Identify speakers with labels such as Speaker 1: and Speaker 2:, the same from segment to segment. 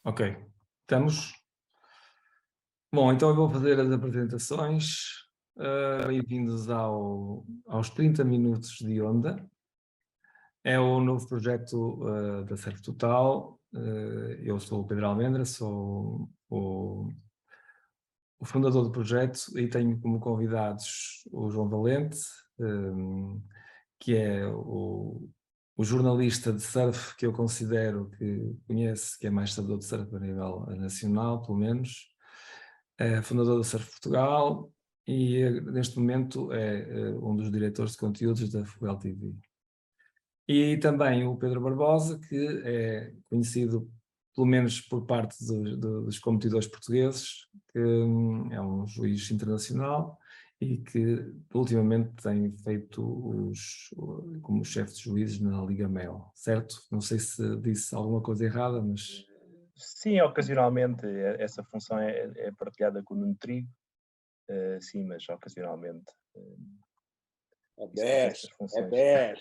Speaker 1: Ok, estamos. Bom, então eu vou fazer as apresentações. Bem-vindos aos 30 minutos de onda. É o novo projeto da Surf Total. Eu sou o Pedro Almendra, sou o fundador do projeto e tenho como convidados o João Valente, que é o jornalista de surf que eu considero que conhece, que é mais sabedor de surf a nível nacional, pelo menos. É fundador do Surf Portugal e neste momento é um dos diretores de conteúdos da Fuel TV. E também o Pedro Barbosa, que é conhecido pelo menos por parte dos competidores portugueses, que é um juiz internacional e que ultimamente tem feito como chefe de juízes na Liga Mel, certo? Não sei se disse alguma coisa errada, mas...
Speaker 2: Sim, ocasionalmente essa função é partilhada com o Nuno Trigo, sim, mas ocasionalmente
Speaker 3: É
Speaker 2: essas
Speaker 3: 10, é
Speaker 2: funções.
Speaker 3: 10.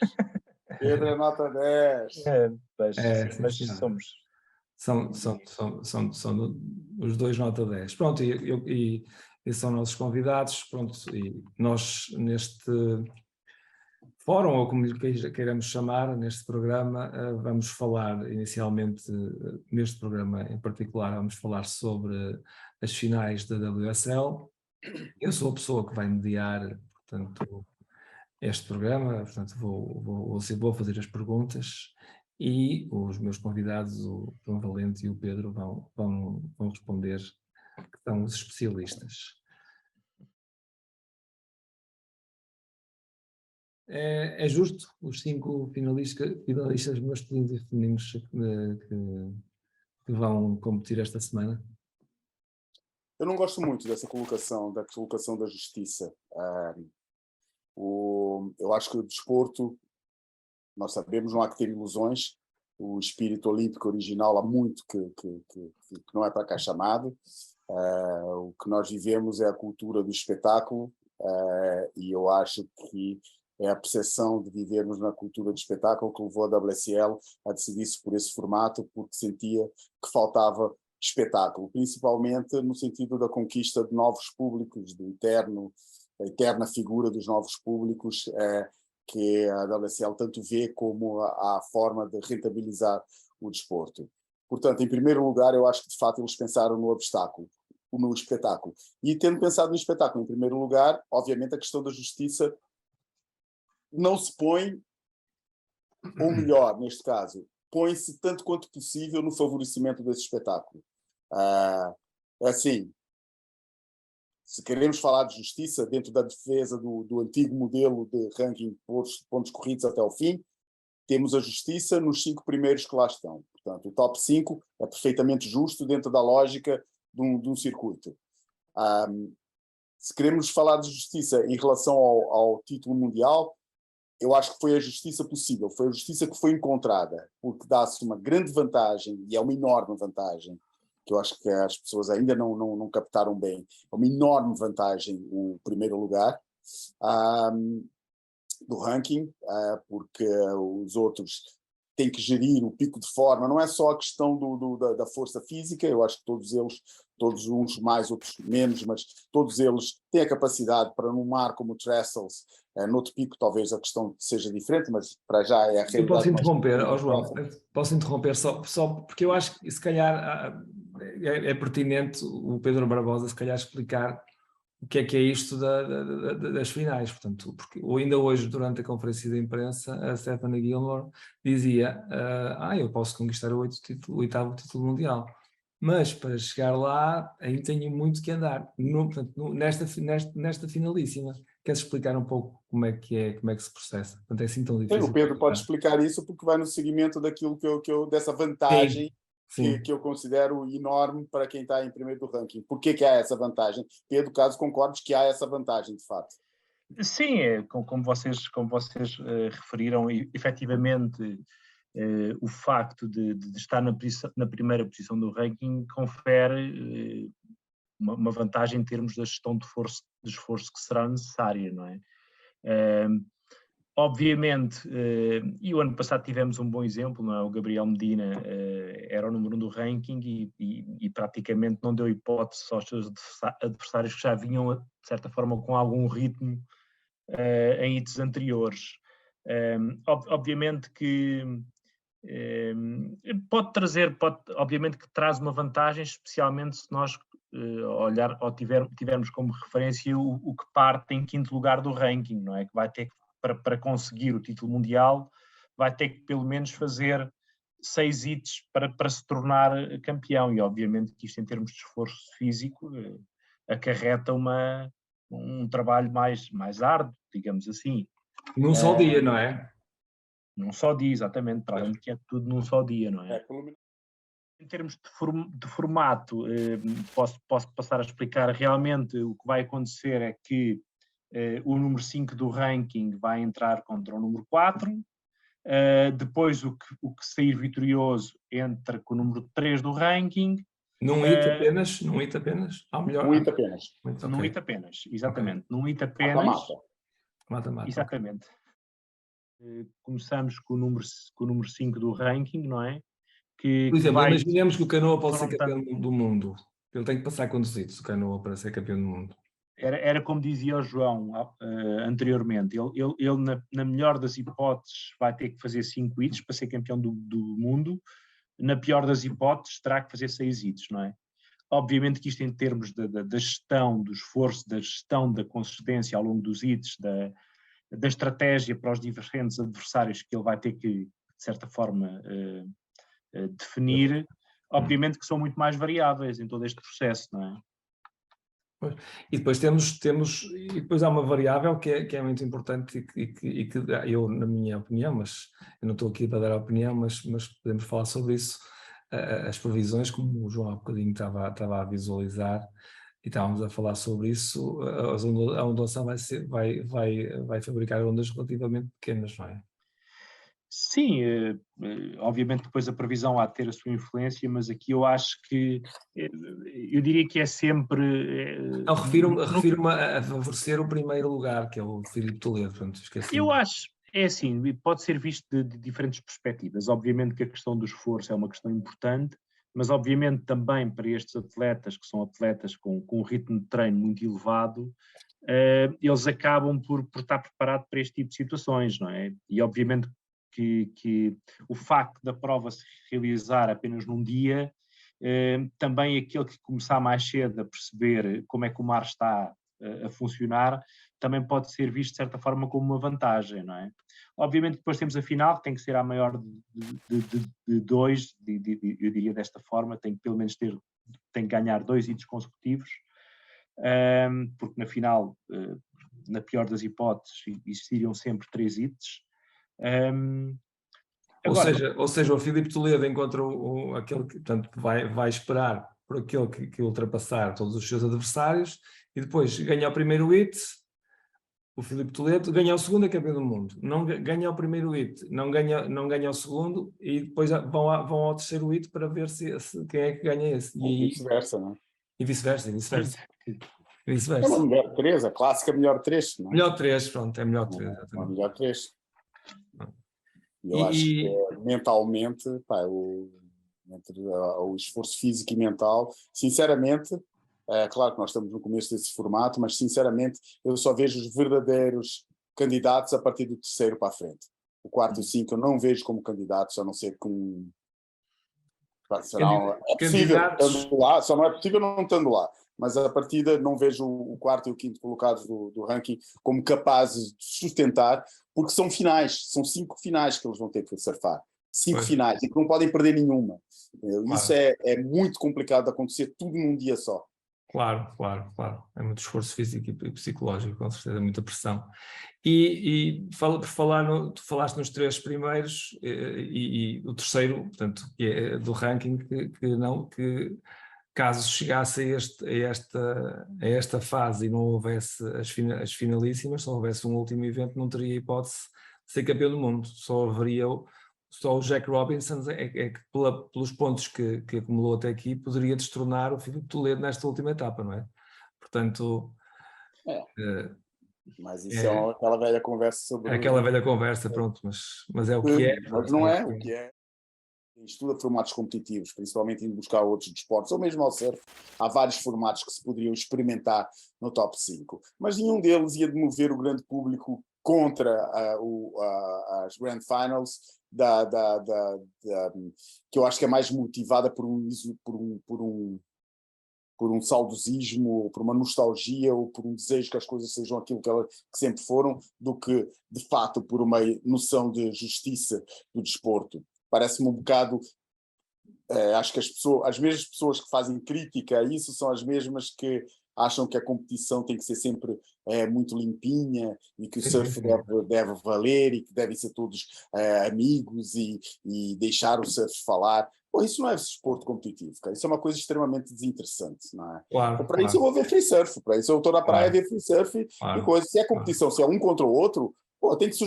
Speaker 3: Pedro é nota 10.
Speaker 2: Sim,
Speaker 1: sim,
Speaker 2: mas
Speaker 1: senhora.
Speaker 2: somos.
Speaker 1: São os dois nota 10. Pronto, e são nossos convidados, pronto, e nós neste fórum, ou como lhe queiramos chamar, neste programa, vamos falar inicialmente, neste programa em particular, vamos falar sobre as finais da WSL. Eu sou a pessoa que vai mediar, portanto, este programa, portanto vou fazer as perguntas e os meus convidados, o João Valente e o Pedro, vão responder, que são os especialistas. É justo os 5 finalistas masculinos e femininos que vão competir esta semana?
Speaker 3: Eu não gosto muito dessa colocação, da justiça. Eu acho que o desporto, nós sabemos, não há que ter ilusões. O espírito olímpico original há muito que não é para cá chamado. O que nós vivemos é a cultura do espetáculo, e eu acho que é a percepção de vivermos na cultura do espetáculo que levou a WSL a decidir-se por esse formato, porque sentia que faltava espetáculo, principalmente no sentido da conquista de novos públicos, a eterna figura dos novos públicos, que a WSL tanto vê como a forma de rentabilizar o desporto. Portanto, em primeiro lugar, eu acho que de fato eles pensaram no espetáculo. E tendo pensado no espetáculo em primeiro lugar, obviamente a questão da justiça não se põe, ou melhor, neste caso, põe-se tanto quanto possível no favorecimento desse espetáculo. Assim, se queremos falar de justiça dentro da defesa do antigo modelo de ranking de pontos corridos até ao fim, temos a justiça nos 5 primeiros que lá estão. Portanto, o top 5 é perfeitamente justo dentro da lógica de um circuito. Se queremos falar de justiça em relação ao título mundial, eu acho que foi a justiça possível, foi a justiça que foi encontrada, porque dá-se uma grande vantagem, e é uma enorme vantagem, que eu acho que as pessoas ainda não captaram bem, é uma enorme vantagem o primeiro lugar do ranking, porque os outros têm que gerir o pico de forma, não é só a questão da força física, eu acho que todos uns mais, outros menos, mas todos eles têm a capacidade para num mar como o Trestles, noutro pico talvez a questão seja diferente, mas para já é a realidade.
Speaker 1: Eu posso interromper, João, posso interromper só porque eu acho que se calhar é pertinente o Pedro Barbosa se calhar explicar o que é isto das finais, portanto, porque ainda hoje durante a conferência de imprensa a Stephanie Gilmore dizia eu posso conquistar o 8º título mundial, mas para chegar lá ainda tenho muito que andar, nesta finalíssima. Queres explicar um pouco como é que se processa? Portanto, é assim tão difícil.
Speaker 3: O Pedro pode explicar isso porque vai no seguimento daquilo dessa vantagem que eu considero enorme para quem está em primeiro do ranking. Por que há essa vantagem? Pedro, caso concordes que há essa vantagem, de fato.
Speaker 2: Sim, como vocês referiram, efetivamente o facto de estar na primeira posição do ranking confere uma vantagem em termos da gestão de esforço que será necessária, não é? Obviamente, e o ano passado tivemos um bom exemplo, não é? O Gabriel Medina era o número 1 do ranking e praticamente não deu hipótese aos seus adversários que já vinham, de certa forma, com algum ritmo em hits anteriores. Obviamente que obviamente que traz uma vantagem, especialmente se nós olhar ou tivermos como referência o que parte em quinto lugar do ranking, não é? Que vai ter que, para conseguir o título mundial, vai ter que pelo menos fazer 6 hits para se tornar campeão, e obviamente que isto, em termos de esforço físico, acarreta um trabalho mais árduo, digamos assim.
Speaker 1: Num só dia, não é?
Speaker 2: Num só dia, exatamente, para além de que é tudo num só dia, não é? Em termos de formato, posso passar a explicar. Realmente o que vai acontecer é que o número 5 do ranking vai entrar contra o número 4, depois o que sair vitorioso entra com o número 3 do ranking.
Speaker 1: Num hit apenas? Num hit apenas?
Speaker 3: Um hit apenas.
Speaker 2: Num hit apenas, exatamente. Num hit apenas.
Speaker 3: Mata-mata.
Speaker 2: Exatamente. Okay. Começamos com o número 5 do ranking, não é?
Speaker 1: Por exemplo, imaginemos que o Canoa pode ser campeão do mundo. Ele tem que passar quantos hits, o Canoa, para ser campeão do mundo?
Speaker 2: Era como dizia o João anteriormente, ele na melhor das hipóteses vai ter que fazer 5 hits para ser campeão do mundo, na pior das hipóteses terá que fazer 6 hits, não é? Obviamente que isto, em termos da gestão do esforço, da gestão da consistência ao longo dos hits, da estratégia para os diferentes adversários que ele vai ter que, de certa forma, definir, obviamente que são muito mais variáveis em todo este processo, não é?
Speaker 1: E depois e depois há uma variável que é muito importante e que eu, na minha opinião, mas eu não estou aqui para dar a opinião, mas podemos falar sobre isso, as previsões, como o João há bocadinho estava a visualizar, e estávamos a falar sobre isso. A ondulação vai fabricar ondas relativamente pequenas, não é?
Speaker 2: Sim, obviamente depois a previsão há de ter a sua influência, mas aqui eu acho que, eu diria que é sempre...
Speaker 1: Não, refiro-me a favorecer o primeiro lugar, que é o Filipe Toledo, pronto, esqueci.
Speaker 2: Eu acho, é assim, pode ser visto de diferentes perspectivas. Obviamente que a questão do esforço é uma questão importante, mas obviamente também para estes atletas, que são atletas com um ritmo de treino muito elevado, eles acabam por estar preparados para este tipo de situações, não é? E obviamente que o facto da prova se realizar apenas num dia, também aquele que começar mais cedo a perceber como é que o mar está a funcionar, também pode ser visto de certa forma como uma vantagem, não é? Obviamente depois temos a final, que tem que ser a maior de 2, eu diria desta forma, tem que pelo menos tem que ganhar 2 hits consecutivos, porque na final, na pior das hipóteses, existiriam sempre 3 hits.
Speaker 1: Agora, ou seja, o Filipe Toledo encontra aquele que, portanto, vai esperar por aquele que ultrapassar todos os seus adversários, e depois ganha o primeiro hit. O Filipe Toledo ganha o segundo, é campeão do mundo. Não ganha o primeiro hit, não ganha o segundo, e depois vão ao terceiro hit para ver quem é que ganha esse.
Speaker 3: E vice-versa, não é?
Speaker 1: E vice-versa.
Speaker 3: É uma melhor 3, a clássica melhor 3, não é?
Speaker 1: Melhor 3, pronto, é melhor 3.
Speaker 3: Uma melhor 3. Eu acho que mentalmente, entre o esforço físico e mental, sinceramente, claro que nós estamos no começo desse formato, mas sinceramente eu só vejo os verdadeiros candidatos a partir do terceiro para a frente. O quarto e o 5 eu não vejo como candidatos, a não ser com... É possível estando lá, só não é possível não estando lá. Mas a partida não vejo o quarto e o quinto colocados do ranking como capazes de sustentar, porque são finais, são 5 finais que eles vão ter que surfar. 5 finais, e que não podem perder nenhuma. Claro. Isso é muito complicado de acontecer tudo num dia só.
Speaker 1: Claro. É muito esforço físico e psicológico, com certeza, é muita pressão. E por falar, tu falaste nos 3 primeiros e o terceiro, portanto, que é do ranking, que caso chegasse a esta fase e não houvesse as finalíssimas, só houvesse um último evento, não teria hipótese de ser campeão do mundo. Só o Jack Robinson que pelos pontos que acumulou até aqui poderia destronar o Filipe Toledo nesta última etapa, não é? Portanto,
Speaker 3: Mas isso é aquela velha conversa sobre...
Speaker 1: É aquela velha conversa, pronto, mas é o que é.
Speaker 3: Mas não é o que é. Estuda formatos competitivos, principalmente indo buscar outros desportos, ou mesmo ao surf. Há vários formatos que se poderiam experimentar no top 5, mas nenhum deles ia mover o grande público contra as Grand Finals, que eu acho que é mais motivada por um saudosismo, ou por uma nostalgia, ou por um desejo que as coisas sejam aquilo que sempre foram, do que, de fato, por uma noção de justiça do desporto. Parece-me um bocado... acho que as mesmas pessoas que fazem crítica a isso são as mesmas que acham que a competição tem que ser sempre muito limpinha e que o surf deve valer e que devem ser todos amigos e deixar o surf falar. Bom, isso não é desporto competitivo, cara. Isso é uma coisa extremamente desinteressante, não é?
Speaker 1: Claro,
Speaker 3: Para isso eu vou ver free surf, para isso eu estou na praia a ver free surf e coisa. Se é competição, se é um contra o outro, pô, tem que se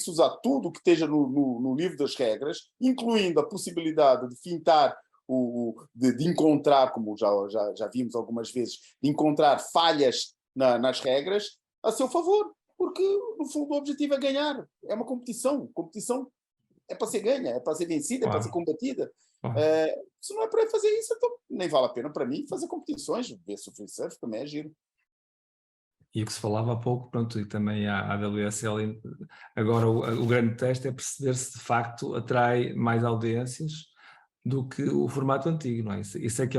Speaker 3: usar tudo que esteja no livro das regras, incluindo a possibilidade de fintar, de encontrar, como já vimos algumas vezes, de encontrar falhas nas regras a seu favor, porque no fundo o objetivo é ganhar. É uma competição. Competição é para ser ganha, é para ser vencida, é para ser combatida. Se não é para fazer isso, então nem vale a pena para mim fazer competições. Ver se o free surf também é giro.
Speaker 1: E o que se falava há pouco, pronto, e também a WSL, agora o grande teste é perceber se de facto atrai mais audiências do que o formato antigo, não é? Isso é que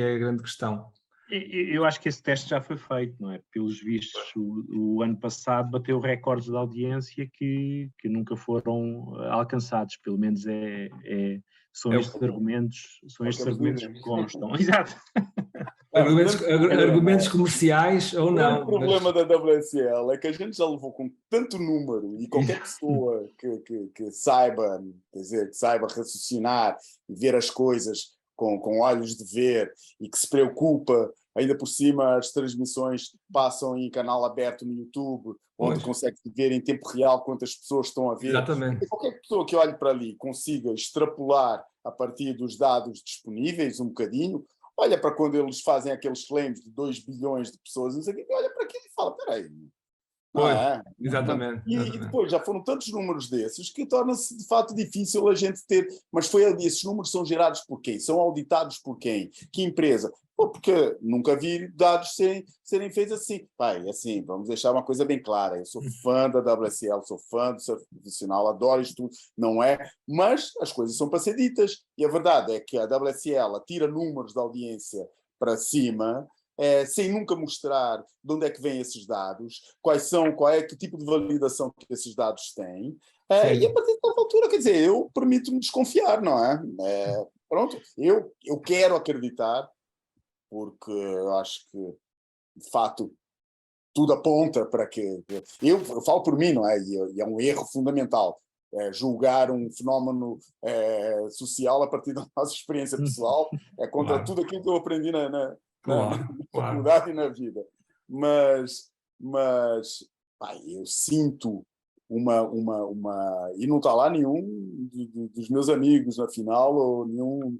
Speaker 1: é a grande questão.
Speaker 2: Eu acho que esse teste já foi feito, não é? Pelos vistos, o ano passado bateu recordes de audiência que nunca foram alcançados, pelo menos são estes argumentos que constam. Exato.
Speaker 1: Argumentos comerciais ou não.
Speaker 3: O problema da WSL é que a gente já levou com tanto número e qualquer pessoa que saiba, quer dizer, que saiba raciocinar e ver as coisas com olhos de ver e que se preocupa, ainda por cima as transmissões passam em canal aberto no YouTube, onde consegue ver em tempo real quantas pessoas estão a ver.
Speaker 1: Exatamente.
Speaker 3: E qualquer pessoa que olhe para ali consiga extrapolar a partir dos dados disponíveis um bocadinho, olha para quando eles fazem aqueles claims de 2 bilhões de pessoas, olha para aquilo e fala, espera aí.
Speaker 1: Exatamente.
Speaker 3: E depois já foram tantos números desses que torna-se de facto difícil a gente ter. Mas esses números são gerados por quem? São auditados por quem? Que empresa? Porque nunca vi dados serem feitos assim. Pai, assim, vamos deixar uma coisa bem clara. Eu sou fã da WSL, sou fã do surf profissional, adoro isto tudo, não é? Mas as coisas são para ser ditas. E a verdade é que a WSL tira números de audiência para cima, sem nunca mostrar de onde é que vêm esses dados, que tipo de validação que esses dados têm, e a partir de tal altura, quer dizer, eu permito-me desconfiar, não é? Pronto, eu quero acreditar, porque eu acho que, de fato, tudo aponta para que... Eu falo por mim, não é? E é um erro fundamental. Julgar um fenómeno social a partir da nossa experiência pessoal é contra tudo aquilo que eu aprendi na faculdade e na vida. Mas eu sinto e não está lá nenhum dos meus amigos na final, ou nenhum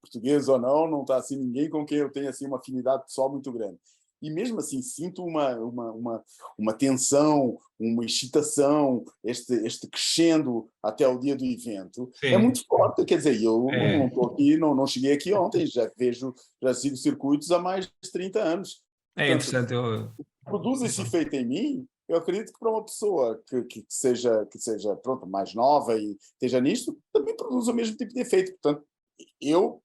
Speaker 3: português ou não está assim ninguém com quem eu tenha assim uma afinidade pessoal muito grande. E mesmo assim sinto uma tensão, uma excitação, este crescendo até o dia do evento. Sim. É muito forte, quer dizer, eu não estou aqui, não cheguei aqui ontem, já sigo circuitos há mais de 30 anos.
Speaker 1: É interessante.
Speaker 3: Produz esse efeito em mim, eu acredito que para uma pessoa que seja pronto, mais nova e esteja nisto, também produz o mesmo tipo de efeito. Portanto, eu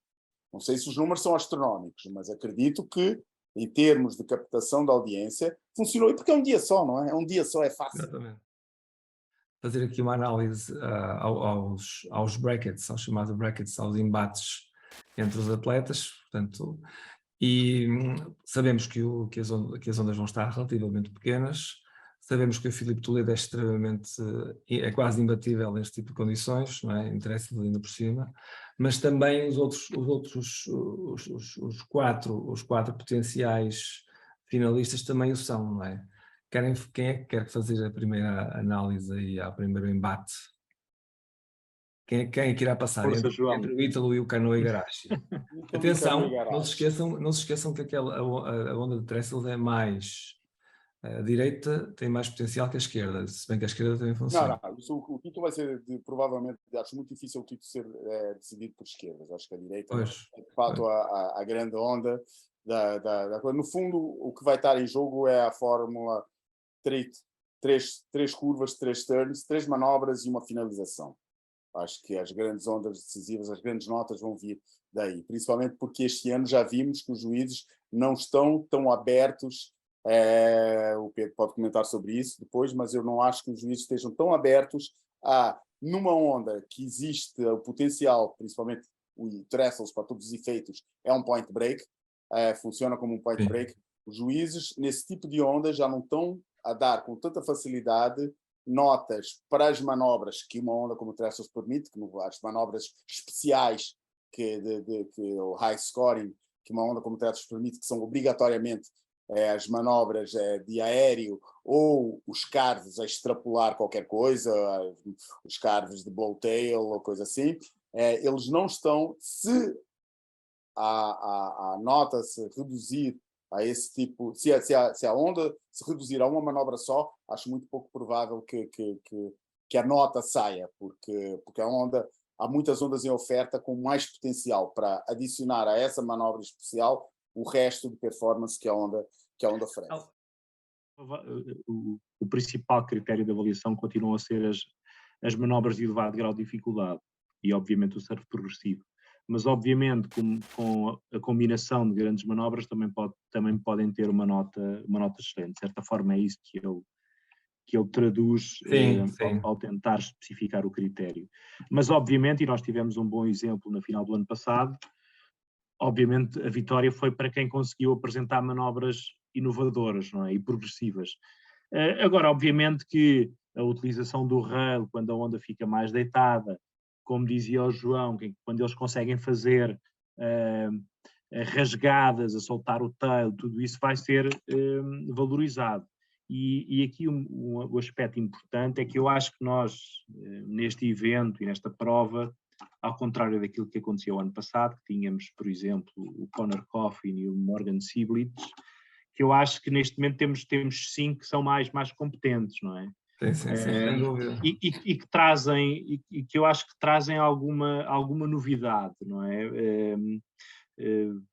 Speaker 3: não sei se os números são astronómicos, mas acredito que em termos de captação da audiência, funcionou, porque é um dia só, não é? É um dia só, é fácil.
Speaker 1: Exatamente. Fazer aqui uma análise aos brackets, aos chamados brackets, aos embates entre os atletas, portanto, e sabemos que as ondas vão estar relativamente pequenas, sabemos que o Filipe Toledo é quase imbatível neste tipo de condições, não é? Interessa-lhe ainda por cima, mas também os quatro potenciais finalistas também o são, não é? Quem é que quer fazer a primeira análise e ao primeiro embate? Quem é que irá passar entre o Ítalo e o Canoa Igarashi? Atenção, não se esqueçam que a onda de Trestles é mais a direita tem mais potencial que a esquerda, se bem que a esquerda também funciona.
Speaker 3: Não, o título vai ser, provavelmente, acho muito difícil o título ser decidido por esquerdas. Acho que a direita
Speaker 1: Pois,
Speaker 3: é, de fato, a grande onda da coisa. No fundo, o que vai estar em jogo é a fórmula três curvas, 3 turns, 3 manobras e uma finalização. Acho que as grandes ondas decisivas, as grandes notas vão vir daí, principalmente porque este ano já vimos que os juízes não estão tão abertos. O Pedro pode comentar sobre isso depois, mas eu não acho que os juízes estejam tão abertos numa onda que existe o potencial, principalmente o Trestles, para todos os efeitos, é um point break, funciona como um point
Speaker 1: sim.
Speaker 3: break. Os juízes, nesse tipo de onda, já não estão a dar com tanta facilidade notas para as manobras que uma onda como o Trestles permite, que as manobras especiais que o high scoring, que uma onda como o Trestles permite, que são obrigatoriamente as manobras de aéreo ou os carves a extrapolar qualquer coisa, os carves de blow tail ou coisa assim, eles não estão, se a nota se reduzir a esse tipo, se a onda se reduzir a uma manobra só, acho muito pouco provável que a nota saia, porque há muitas ondas em oferta com mais potencial para adicionar a essa manobra especial o resto de performance que a onda oferece.
Speaker 2: O principal critério de avaliação continuam a ser as manobras de elevado grau de dificuldade e, obviamente, o surf progressivo. Mas, obviamente, com a combinação de grandes manobras também podem ter uma nota excelente. De certa forma, é isso que ele traduz ao tentar especificar o critério. Mas, obviamente, e nós tivemos um bom exemplo na final do ano passado, obviamente a vitória foi para quem conseguiu apresentar manobras inovadoras, não é? E progressivas. Agora, obviamente que a utilização do rail, quando a onda fica mais deitada, como dizia o João, quando eles conseguem fazer rasgadas, a soltar o tail, tudo isso vai ser valorizado. E aqui o aspecto importante é que eu acho que nós, neste evento e nesta prova, ao contrário daquilo que aconteceu ano passado, que tínhamos, por exemplo, o Conor Coffin e o Morgan Sieblitz, que eu acho que neste momento temos 5 que são mais competentes, não é?
Speaker 1: Sim, sem dúvida.
Speaker 2: E que trazem, e que eu acho que trazem alguma novidade, não é?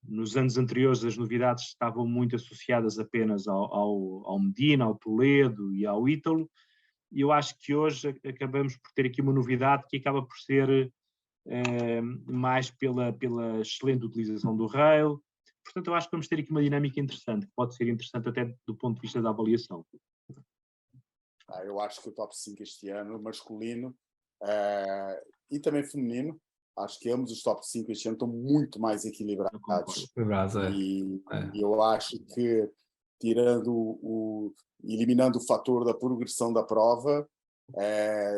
Speaker 2: Nos anos anteriores as novidades estavam muito associadas apenas ao Medina, ao Toledo e ao Ítalo, e eu acho que hoje acabamos por ter aqui uma novidade que acaba por ser mais pela excelente utilização do rail. Portanto, eu acho que vamos ter aqui uma dinâmica interessante, que pode ser interessante até do ponto de vista da avaliação.
Speaker 3: Eu acho que o top 5 este ano, masculino e também feminino, acho que ambos os top 5 este ano estão muito mais equilibrados. E eu acho que, eliminando o fator da progressão da prova,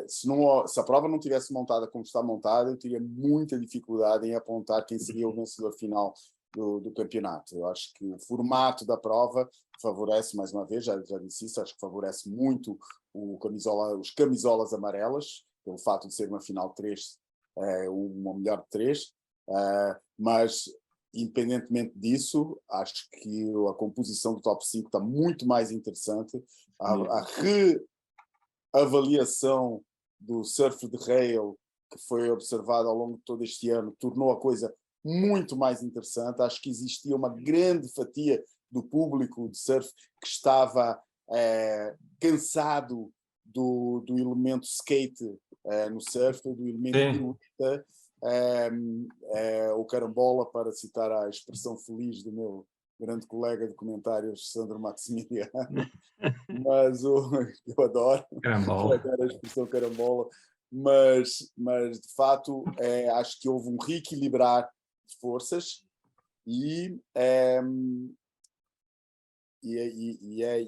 Speaker 3: se a prova não tivesse montada como está montada, eu teria muita dificuldade em apontar quem seria o vencedor final do campeonato. Eu acho que o formato da prova favorece, mais uma vez, já disse isso, acho que favorece muito os camisolas amarelas, pelo fato de ser uma final 3, uma melhor de 3, mas independentemente disso, acho que a composição do top 5 está muito mais interessante. A reavaliação do surf de rail que foi observado ao longo de todo este ano tornou a coisa muito mais interessante. Acho que existia uma grande fatia do público de surf que estava cansado do elemento skate no surf, do elemento pirueta, o carambola, para citar a expressão feliz do meu grande colega de comentários, Sandro Maximiliano, mas eu adoro a expressão carambola, mas de fato acho que houve um reequilibrar de forças e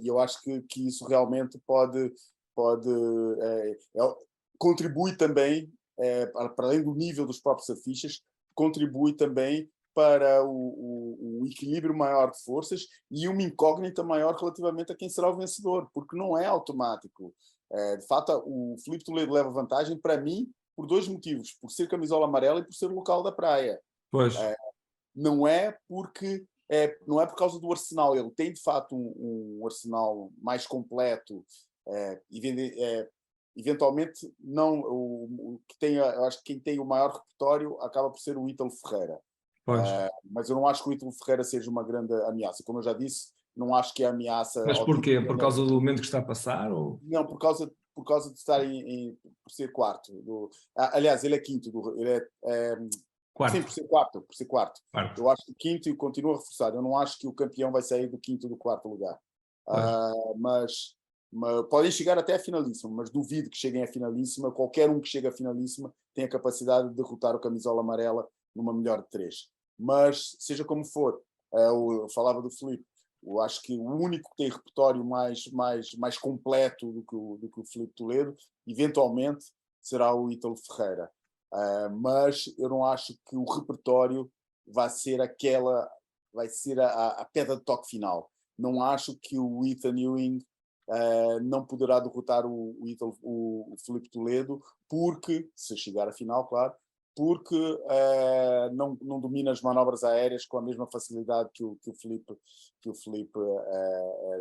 Speaker 3: eu acho que isso realmente pode contribui também, para além do nível dos próprios surfistas, contribui também para o equilíbrio maior de forças e uma incógnita maior relativamente a quem será o vencedor, porque não é automático. De fato, o Filipe Toledo leva vantagem, para mim, por 2 motivos: por ser camisola amarela e por ser o local da praia.
Speaker 1: Pois.
Speaker 3: Não é porque não é por causa do arsenal. Ele tem, de facto, um arsenal mais completo. Eventualmente, não, eu acho que quem tem o maior repertório acaba por ser o Ítalo Ferreira. Mas eu não acho que o Ítalo Ferreira seja uma grande ameaça. Como eu já disse, não acho que é ameaça...
Speaker 1: Mas porquê? Por causa do momento que está a passar? Ou...
Speaker 3: Não, por causa de estar por ser quarto. Aliás, ele é quinto. Ele
Speaker 1: quarto.
Speaker 3: Sim, por ser quarto. Eu acho que quinto, e continuo a reforçar, eu não acho que o campeão vai sair do quinto ou do quarto lugar. Mas podem chegar até a finalíssima, mas duvido que cheguem à finalíssima. Qualquer um que chegue à finalíssima tem a capacidade de derrotar o camisola amarela numa melhor de 3. Mas, seja como for, eu falava do Filipe, eu acho que o único que tem repertório mais completo do que o Filipe Toledo, eventualmente, será o Ítalo Ferreira. Mas eu não acho que o repertório vai ser a pedra de toque final. Não acho que o Ethan Ewing não poderá derrotar o Filipe Toledo, porque, se chegar à final, claro, porque não domina as manobras aéreas com a mesma facilidade que o Filipe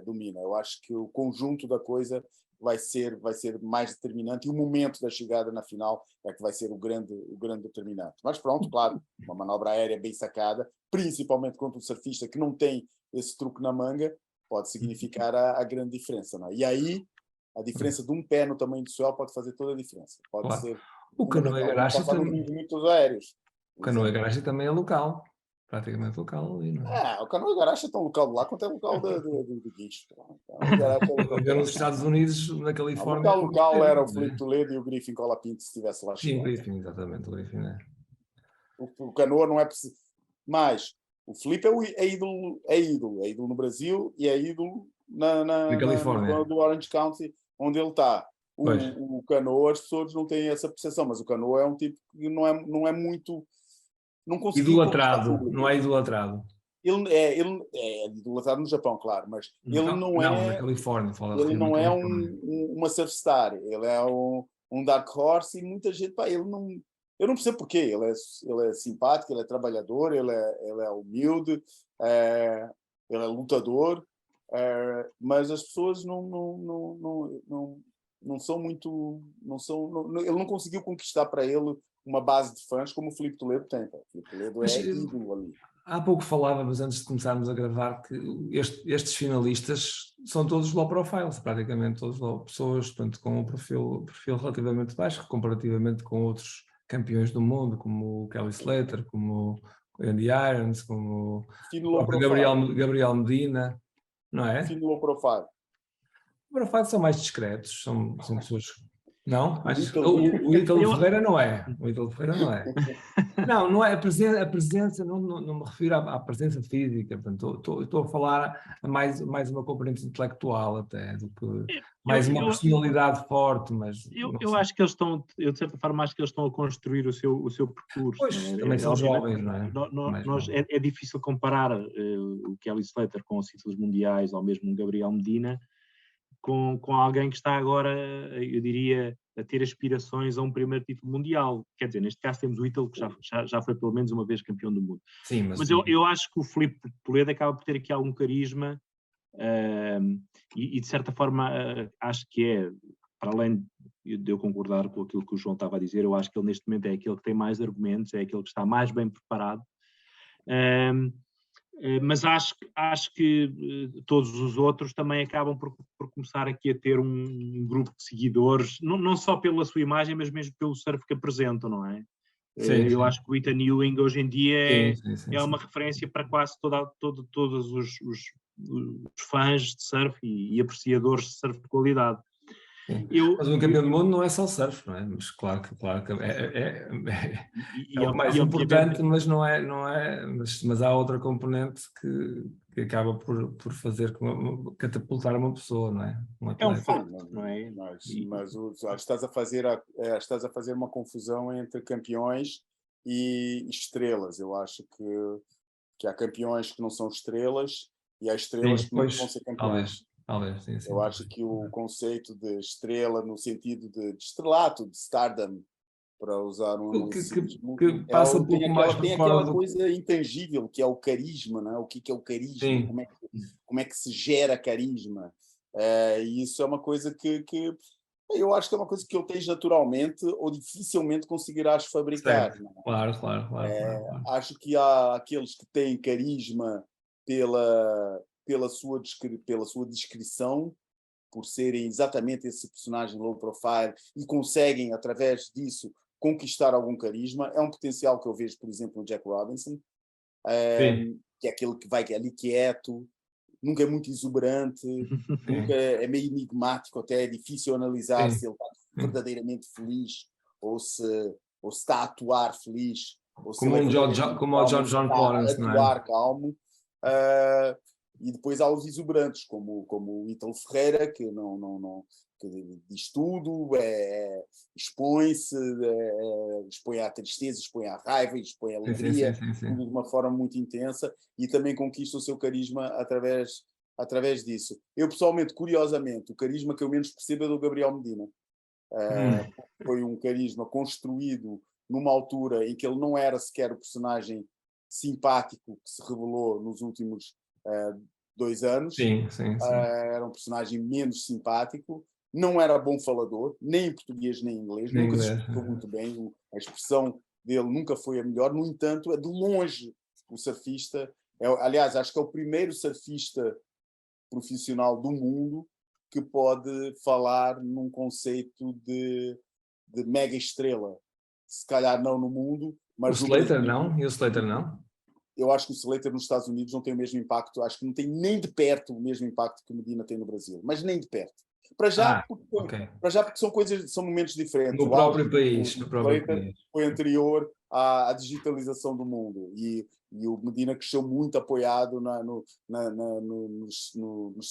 Speaker 3: domina. Eu acho que o conjunto da coisa vai ser mais determinante, e o momento da chegada na final é que vai ser o grande determinante. Mas pronto, claro, uma manobra aérea bem sacada, principalmente contra um surfista que não tem esse truque na manga, pode significar a grande diferença, não é? E aí, a diferença de um pé no tamanho do céu pode fazer toda a diferença. Pode ser
Speaker 1: o Canoa Igarashi também...
Speaker 3: muitos aéreos.
Speaker 1: O Canoa Igarashi também é local. Praticamente local ali, não é?
Speaker 3: O Canoa Igarashi é tão local de lá quanto é local de Guicho.
Speaker 1: Nos Estados Unidos, na Califórnia...
Speaker 3: O local era o Filipe Toledo e o Griffin Colapinto, se estivesse lá chegado.
Speaker 1: Sim, o Griffin, exatamente. O Griffin, é.
Speaker 3: O Canoa não é preciso. Mas o Filipe é ídolo no Brasil e é ídolo na
Speaker 1: Califórnia,
Speaker 3: do Orange County, onde ele está. O Canoa, as pessoas não têm essa percepção, mas o Canoa é um tipo que não é muito... Não conseguiu
Speaker 1: idolatrado, não é idolatrado.
Speaker 3: Ele é idolatrado no Japão, claro, mas ele não é...
Speaker 1: Não, na Califórnia.
Speaker 3: Ele não é uma surfstar, ele é um dark horse, e muita gente... eu não percebo porquê. Ele é simpático, ele é trabalhador, ele é humilde, ele é lutador, mas as pessoas não são muito... ele não conseguiu conquistar para ele uma base de fãs como o Filipe Toledo tem. O Filipe Toledo é ídolo ali.
Speaker 1: Há pouco falávamos, antes de começarmos a gravar, que estes finalistas são todos low profile, praticamente todos pessoas, portanto, com um perfil relativamente baixo, comparativamente com outros campeões do mundo, como o Kelly Slater, como o Andy Irons, como o próprio Gabriel Medina, não é?
Speaker 3: Fim low profile.
Speaker 1: Low profile são mais discretos, são pessoas... Não? O Ítalo Ferreira não é. O Ítalo Ferreira não é. Não é a presença, não me refiro à presença física, portanto, estou a falar a mais uma componente intelectual até, do que mais uma personalidade forte, mas...
Speaker 2: Eu acho que eles estão, eu de certa forma acho que eles estão a construir o seu percurso.
Speaker 1: Pois, também são jovens, não é?
Speaker 2: É difícil comparar o Kelly Slater com os títulos mundiais, ou mesmo o Gabriel Medina, com alguém que está agora, eu diria, a ter aspirações a um primeiro título mundial. Quer dizer, neste caso temos o Ítalo, que já foi pelo menos uma vez campeão do mundo.
Speaker 1: Sim,
Speaker 2: mas eu acho que o Filipe Toledo acaba por ter aqui algum carisma, e de certa forma acho que para além de eu concordar com aquilo que o João estava a dizer, eu acho que ele neste momento é aquele que tem mais argumentos, é aquele que está mais bem preparado. Mas acho que todos os outros também acabam por começar aqui a ter um grupo de seguidores, não só pela sua imagem, mas mesmo pelo surf que apresentam, não é? Eu acho que o Ethan Ewing hoje em dia é uma referência para quase todos os fãs de surf e apreciadores de surf de qualidade.
Speaker 1: Mas um campeão do mundo não é só surf, não é? Mas claro que é o mais importante, mas não é, mas há outra componente que acaba por fazer catapultar uma pessoa, não é?
Speaker 2: É um facto, não é?
Speaker 3: Mas estás a fazer uma confusão entre campeões e estrelas. Eu acho que há campeões que não são estrelas e há estrelas que não vão ser campeões.
Speaker 1: Sim.
Speaker 3: Eu acho que o conceito de estrela, no sentido de estrelato, de stardom, para usar um anglicismo.
Speaker 1: Que passa um
Speaker 3: Tem
Speaker 1: pouco mais
Speaker 3: tem
Speaker 1: por fora
Speaker 3: aquela
Speaker 1: do...
Speaker 3: coisa intangível, que é o carisma, não é? O que é o carisma?
Speaker 1: Sim,
Speaker 3: Como é que se gera carisma? E isso é uma coisa que eu acho que é uma coisa que ele tens naturalmente ou dificilmente conseguirás fabricar.
Speaker 1: certo.
Speaker 3: Não é?
Speaker 1: Claro, claro, claro, claro.
Speaker 3: Acho que há aqueles que têm carisma pela sua descrição, por serem exatamente esse personagem low profile e conseguem, através disso, conquistar algum carisma. É um potencial que eu vejo, por exemplo, no Jack Robinson,
Speaker 1: Sim,
Speaker 3: que é aquele que vai ali quieto, nunca é muito exuberante, nunca
Speaker 1: sim,
Speaker 3: é meio enigmático, até é difícil analisar
Speaker 1: sim,
Speaker 3: se ele está
Speaker 1: sim.
Speaker 3: verdadeiramente feliz ou se, ou se está a atuar feliz ou se
Speaker 1: Como
Speaker 3: ele é
Speaker 1: um
Speaker 3: verdadeiramente
Speaker 1: como o
Speaker 3: calmo ou se
Speaker 1: John
Speaker 3: está a
Speaker 1: Collins, não é?
Speaker 3: atuar calmo. Uh, e depois há os exuberantes, como o Ítalo Ferreira, que não que diz tudo, expõe-se, expõe à tristeza, expõe à raiva, expõe à
Speaker 1: Sim, sim, sim,
Speaker 3: alegria,
Speaker 1: sim, sim.
Speaker 3: tudo de uma forma muito intensa, e também conquista o seu carisma através disso. Eu, pessoalmente, curiosamente, o carisma que eu menos percebo é do Gabriel Medina. Foi um carisma construído numa altura em que ele não era sequer o personagem simpático que se revelou nos últimos 2 anos.
Speaker 1: Sim, sim, sim.
Speaker 3: Era um personagem menos simpático, não era bom falador, nem em português nem em inglês,
Speaker 1: Nem
Speaker 3: nunca se
Speaker 1: inglês.
Speaker 3: explicou muito bem, a expressão dele nunca foi a melhor. No entanto, é de longe o surfista, aliás, acho que é o primeiro surfista profissional do mundo que pode falar num conceito de mega estrela. Se calhar não no mundo,
Speaker 1: O
Speaker 3: mas no
Speaker 1: Slater
Speaker 3: Brasil.
Speaker 1: não? E o Slater não?
Speaker 3: Eu acho que o Slater nos Estados Unidos não tem o mesmo impacto, acho que não tem nem de perto o mesmo impacto que o Medina tem no Brasil, mas nem de perto. Para já,
Speaker 1: Ah, ok.
Speaker 3: porque são momentos diferentes.
Speaker 1: No
Speaker 3: O auge
Speaker 1: próprio país,
Speaker 3: do
Speaker 1: no próprio
Speaker 3: Slater
Speaker 1: país.
Speaker 3: foi anterior à digitalização do mundo e o Medina cresceu muito apoiado nos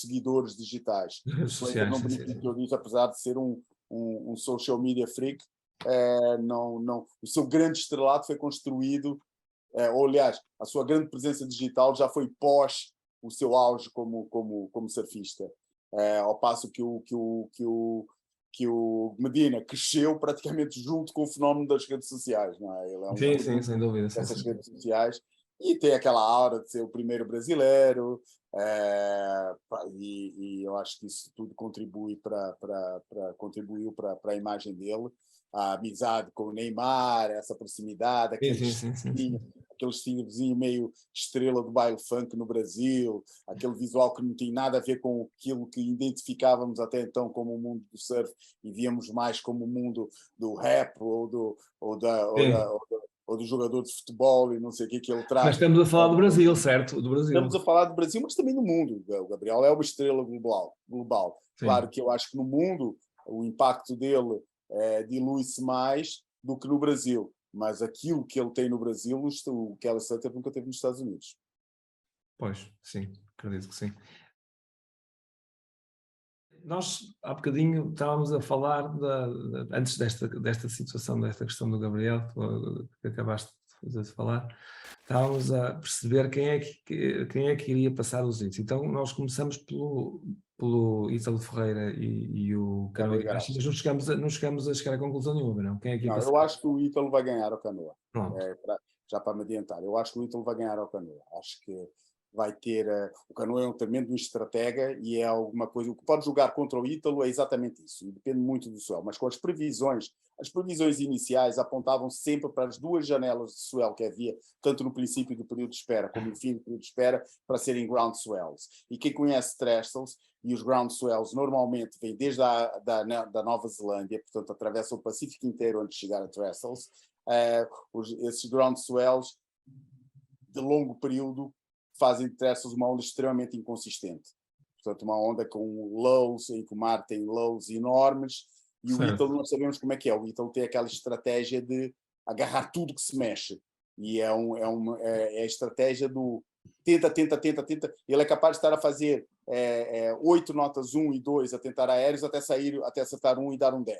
Speaker 3: seguidores digitais.
Speaker 1: Nas
Speaker 3: O
Speaker 1: redes
Speaker 3: Slater
Speaker 1: sociais,
Speaker 3: não
Speaker 1: sim, sim,
Speaker 3: permitiu
Speaker 1: sim.
Speaker 3: que eu disse, apesar de ser um social media freak, o seu grande estrelato foi construído, ou aliás, a sua grande presença digital já foi pós o seu auge como surfista. Ao passo que o Medina cresceu praticamente junto com o fenómeno das redes sociais. Não é? Ele é um
Speaker 1: Sim, sim,
Speaker 3: produto
Speaker 1: sem dúvida. Sim,
Speaker 3: dessas
Speaker 1: sim.
Speaker 3: redes sociais e tem aquela aura de ser o primeiro brasileiro, e eu acho que isso tudo contribuiu para a imagem dele, a amizade com o Neymar, essa proximidade,
Speaker 1: Sim, sim, sim, sim, sim.
Speaker 3: aquele estilozinho meio estrela do baile funk no Brasil, aquele visual que não tinha nada a ver com aquilo que identificávamos até então como o mundo do surf e víamos mais como o mundo do rap ou do jogador de futebol e não sei o que ele
Speaker 1: Mas
Speaker 3: traz.
Speaker 1: estamos a falar do Brasil, certo? Do
Speaker 3: Estamos
Speaker 1: Brasil.
Speaker 3: a falar do Brasil, mas também do mundo. O Gabriel é uma estrela global. Claro
Speaker 1: Sim.
Speaker 3: que eu acho que no mundo o impacto dele dilui-se mais do que no Brasil, mas aquilo que ele tem no Brasil, o Kelly Slater nunca teve nos Estados Unidos.
Speaker 1: Pois, sim, acredito que sim. Nós, há bocadinho, estávamos a falar, antes desta situação, desta questão do Gabriel, que acabaste de falar, estávamos a perceber quem é que iria passar os hits. Então, nós começamos pelo Ítalo Ferreira e o Canoa Igarashi, mas não chegamos a chegar a conclusão nenhuma, não? Quem é que ia
Speaker 3: Não,
Speaker 1: passar?
Speaker 3: eu acho que o Ítalo vai ganhar ao Canoa.
Speaker 1: Pronto.
Speaker 3: Já para me adiantar, eu acho que o Ítalo vai ganhar ao Canoa. Acho que vai ter. O Canoa é um tremendo estratega e é alguma coisa. O que pode jogar contra o Ítalo é exatamente isso. E depende muito do swell. Mas com as previsões iniciais apontavam sempre para as duas janelas de swell que havia, tanto no princípio do período de espera como no fim do período de espera, para serem ground swells. E quem conhece trestles, e os ground swells normalmente vêm desde da Nova Zelândia, portanto atravessam o Pacífico inteiro antes de chegar a trestles. Esses ground swells de longo período fazem de trestles uma onda extremamente inconsistente. Portanto, uma onda com lows, em que o mar tem lows enormes, e o Ítalo, nós sabemos como é que é. O Ítalo tem aquela estratégia de agarrar tudo que se mexe. E é a estratégia do tenta. Ele é capaz de estar a fazer 8 notas 1 e 2 a tentar aéreos até acertar 1 e dar um 10.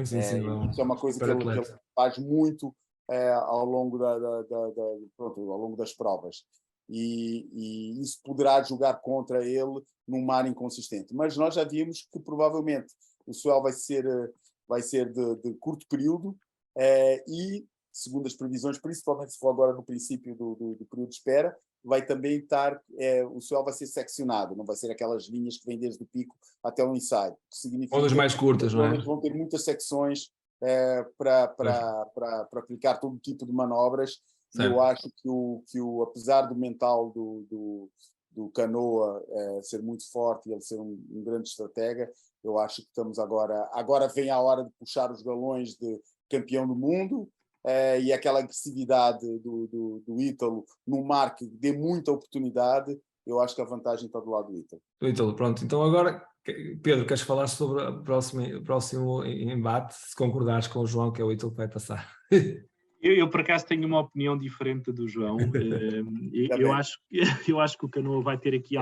Speaker 1: Sim,
Speaker 3: Isso é uma coisa que ele faz muito ao longo ao longo das provas. E isso poderá jogar contra ele num mar inconsistente. Mas nós já vimos que provavelmente o swell vai ser de curto período e, segundo as previsões, principalmente se for agora no princípio do período de espera, vai também estar, o soil vai ser seccionado, não vai ser aquelas linhas que vêm desde o pico até o ensaio, que significa
Speaker 1: Ondas mais curtas,
Speaker 3: que
Speaker 1: não é?
Speaker 3: vão ter muitas secções para aplicar todo tipo de manobras. E eu acho que apesar do mental do Canoa ser muito forte e ele ser um grande estratega, eu acho que estamos agora vem a hora de puxar os galões de campeão do mundo, e aquela agressividade do Ítalo no mar que dê muita oportunidade. Eu acho que a vantagem está do lado do Ítalo.
Speaker 1: Do Ítalo, pronto. Então agora, Pedro, queres falar sobre o próximo embate, se concordares com o João, que é o Ítalo que vai passar?
Speaker 2: Eu, por acaso, tenho uma opinião diferente do João. Eu acho que o Canoa vai ter aqui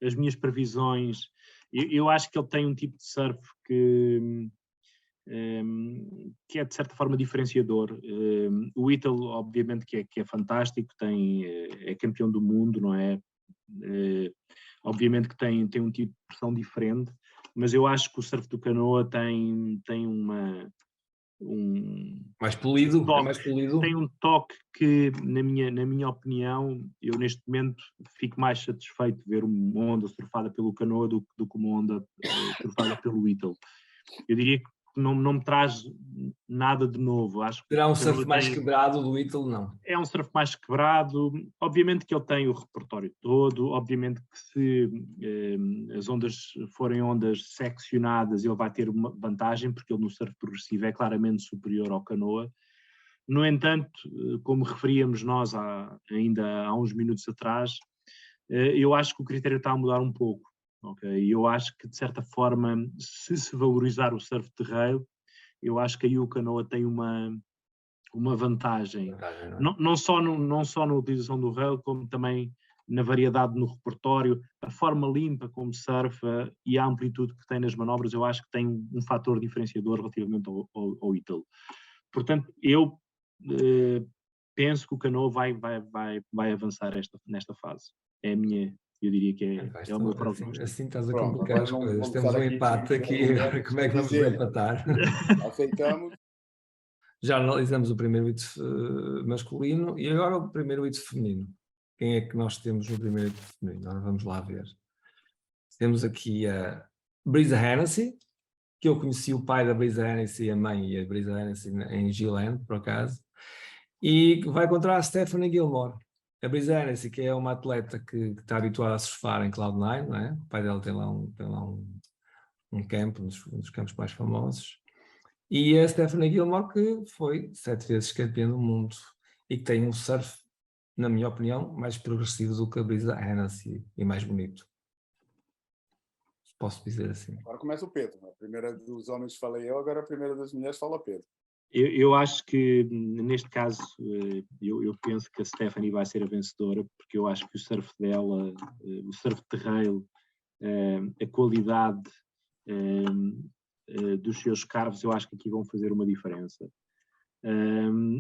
Speaker 2: as minhas previsões. Eu acho que ele tem um tipo de surf que é, de certa forma, diferenciador. O Ítalo, obviamente, que é fantástico, é campeão do mundo, não é? Obviamente que tem um tipo de pressão diferente, mas eu acho que o surf do Canoa tem
Speaker 1: mais polido,
Speaker 2: toque,
Speaker 1: mais polido.
Speaker 2: Tem um toque que, na minha opinião, eu neste momento fico mais satisfeito de ver uma onda surfada pelo Canoa do que uma onda surfada pelo Ítalo. Eu diria que não me traz nada de novo. Acho que
Speaker 1: será um surf mais quebrado do Ítalo, não?
Speaker 2: É um surf mais quebrado. Obviamente que ele tem o repertório todo, obviamente que se as ondas forem ondas seccionadas, ele vai ter uma vantagem, porque ele no surf progressivo é claramente superior ao Canoa. No entanto, como referíamos nós ainda há uns minutos atrás, eu acho que o critério está a mudar um pouco. Okay? Eu acho que, de certa forma, se valorizar o surf de rail, eu acho que aí o Canoa tem uma vantagem. Não só na utilização do rail, como também na variedade no repertório, a forma limpa como surfa e a amplitude que tem nas manobras, eu acho que tem um fator diferenciador relativamente ao Ítalo. Portanto, eu penso que o Canoa vai avançar nesta fase. É a minha... Eu diria que é o meu prognóstico.
Speaker 1: Assim estás a complicar as coisas. Temos um empate aqui, agora como é que vamos empatar?
Speaker 3: Aceitamos.
Speaker 1: Já analisamos o primeiro hito masculino e agora o primeiro hito feminino. Quem é que nós temos no primeiro hito feminino? Agora vamos lá ver. Temos aqui a Brisa Hennessy, que eu conheci o pai da Brisa Hennessy, a mãe e a Brisa Hennessy em Gilland, por acaso, e vai contra a Stephanie Gilmore. A Brisa Hennessy, que é uma atleta que está habituada a surfar em Cloud9, não é? O pai dela tem lá um campo, um dos campos mais famosos. E a Stephanie Gilmore, que foi 7 vezes campeã do mundo e que tem um surf, na minha opinião, mais progressivo do que a Brisa Hennessy e mais bonito. Posso dizer assim.
Speaker 3: Agora começa o Pedro. A primeira dos homens falei eu, agora a primeira das mulheres fala o Pedro.
Speaker 2: Eu acho que, neste caso, eu penso que a Stephanie vai ser a vencedora, porque eu acho que o surf dela, o surf de rail, a qualidade dos seus carvos, eu acho que aqui vão fazer uma diferença.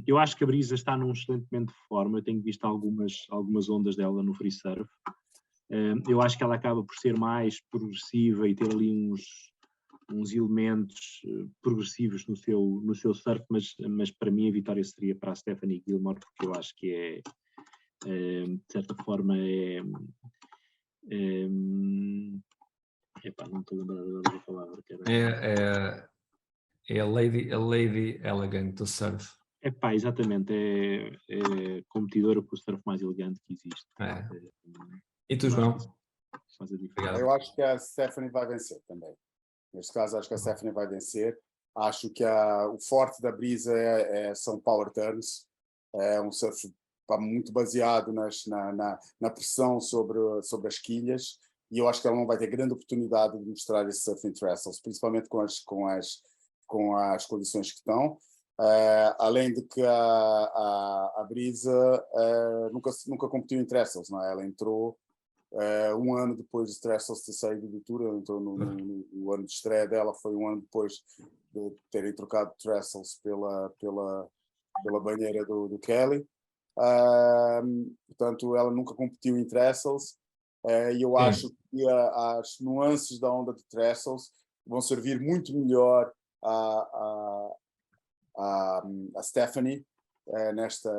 Speaker 2: Eu acho que a Brisa está num excelente momento de forma. Eu tenho visto algumas ondas dela no free surf. Eu acho que ela acaba por ser mais progressiva e ter ali uns elementos progressivos no seu surf, mas para mim a vitória seria para a Stephanie Gilmore, porque eu acho que de certa forma epá, não estou a lembrar agora da palavra.
Speaker 1: É a Lady Elegant do surf.
Speaker 2: Epá, exatamente, é competidora com o surf mais elegante que existe.
Speaker 1: E tu, João?
Speaker 3: Eu acho que a Stephanie vai vencer também. Neste caso, acho que a Stephanie vai vencer. Acho que o forte da Brisa são power turns. É um surf muito baseado na pressão sobre as quilhas. E eu acho que ela não vai ter grande oportunidade de mostrar esse surf em trestles, principalmente com as condições que estão. Além de que a Brisa nunca competiu em trestles, não é? Ela entrou um ano depois de trestles ter saído do tour. Ela entrou no ano de estreia dela, foi um ano depois de terem trocado trestles pela banheira do Kelly. Portanto, ela nunca competiu em trestles. E eu acho que as nuances da onda de trestles vão servir muito melhor a Stephanie nesta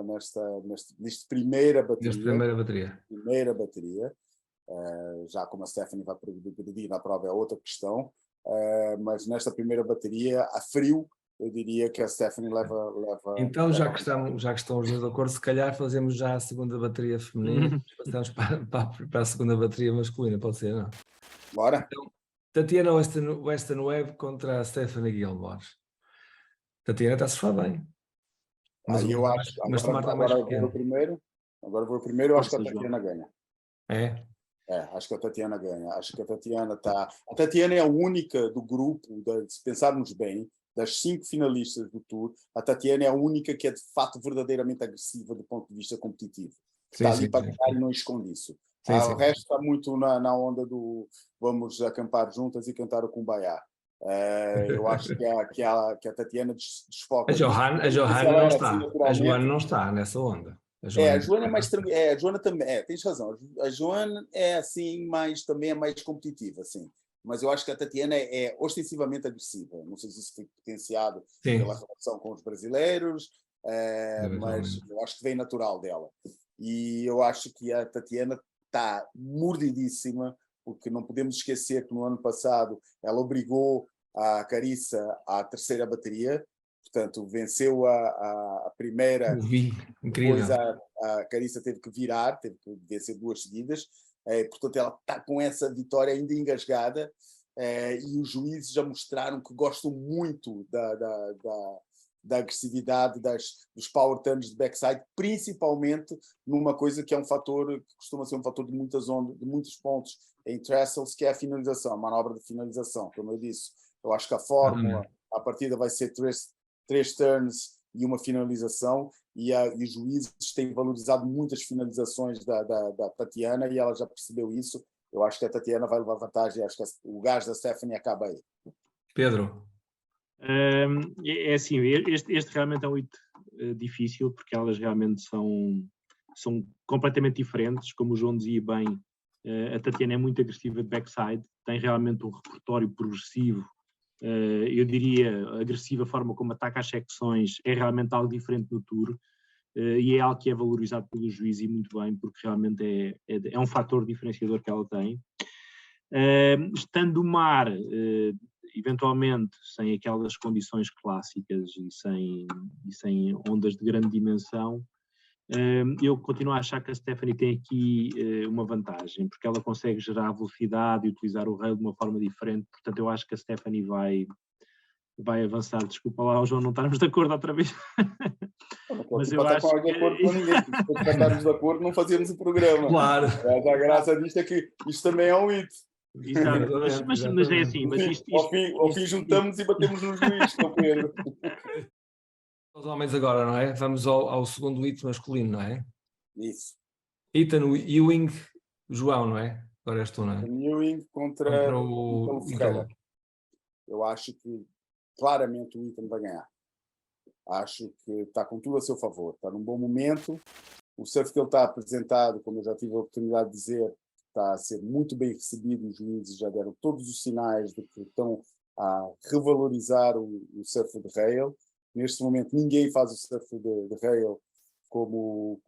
Speaker 3: primeira
Speaker 1: Nesta
Speaker 3: bateria.
Speaker 1: primeira bateria.
Speaker 3: Já como a Stephanie vai progredir na prova é outra questão, mas nesta primeira bateria, a frio, eu diria que a Stephanie leva...
Speaker 1: Então, já que estão os dois de acordo, se calhar fazemos já a segunda bateria feminina e passamos para a segunda bateria masculina, pode ser, não?
Speaker 3: Bora?
Speaker 1: Então, Tatiana Weston Webb contra a Stephanie Gilmore. Tatiana está a surfar bem. Mas
Speaker 3: eu acho,
Speaker 1: o mar está mais pequeno.
Speaker 3: Agora vou primeiro, eu acho que a Tatiana ganha. Acho que a Tatiana ganha. Acho que a Tatiana está... A Tatiana é a única do grupo, se pensarmos bem, das 5 finalistas do Tour, a Tatiana é a única que é de fato verdadeiramente agressiva do ponto de vista competitivo. Está ali para ganhar e não esconde isso. O resto está muito na onda do vamos acampar juntas e cantar o Kumbaya. Eu acho que a Tatiana desfoca.
Speaker 1: A Joana não está nessa onda.
Speaker 3: A Joana é mais tranquila. A Joana também tens razão. A Joana é assim, mas também é mais competitiva, assim. Mas eu acho que a Tatiana é ostensivamente agressiva. Não sei se isso foi potenciado pela relação com os brasileiros, mas eu acho que vem natural dela. E eu acho que a Tatiana está mordidíssima, porque não podemos esquecer que no ano passado ela obrigou a Carissa à terceira bateria, portanto venceu a primeira, depois a Carissa teve que virar, teve que vencer 2 seguidas, portanto ela está com essa vitória ainda engasgada, e os juízes já mostraram que gostam muito da agressividade dos power turns de backside, principalmente numa coisa que é um fator que costuma ser um fator de muitas ondas, de muitos pontos em trestles, que é a finalização, a manobra de finalização. Como eu disse, eu acho que a fórmula, a partida vai ser 3 turns e uma finalização, e os juízes têm valorizado muitas finalizações da Tatiana, e ela já percebeu isso. Eu acho que a Tatiana vai levar vantagem, acho que o gás da Stephanie acaba aí.
Speaker 1: Pedro?
Speaker 2: É assim, este realmente é um hito difícil, porque elas realmente são completamente diferentes, como o João dizia bem. A Tatiana é muito agressiva de backside, tem realmente um repertório progressivo, eu diria agressiva, a forma como ataca as secções é realmente algo diferente no Tour, e é algo que é valorizado pelo juiz e muito bem, porque realmente é um fator diferenciador que ela tem. Estando o mar eventualmente sem aquelas condições clássicas e sem ondas de grande dimensão, eu continuo a achar que a Stephanie tem aqui uma vantagem, porque ela consegue gerar velocidade e utilizar o rail de uma forma diferente. Portanto, eu acho que a Stephanie vai avançar. Desculpa lá, João, não estarmos de acordo outra vez.
Speaker 3: Mas eu acho que... de acordo com ninguém. Se estarmos de acordo, não fazíamos o programa.
Speaker 1: Claro.
Speaker 3: A graça disto é que isto também é um hito.
Speaker 2: Exato, mas é assim. Mas
Speaker 3: ao fim juntamos e batemos no juiz, não Pedro?
Speaker 1: Os homens agora, não é? Vamos ao segundo hito masculino, não é?
Speaker 3: Isso.
Speaker 1: Ethan Ewing, João, não é? Agora és tu, não é?
Speaker 3: Ewing contra
Speaker 1: o
Speaker 3: Ferreira. Eu acho que claramente o Ethan vai ganhar. Acho que está com tudo a seu favor. Está num bom momento. O surf que ele está apresentado, como eu já tive a oportunidade de dizer, está a ser muito bem recebido. Os juízes já deram todos os sinais de que estão a revalorizar o surf de rail. Neste momento, ninguém faz o surf de rail como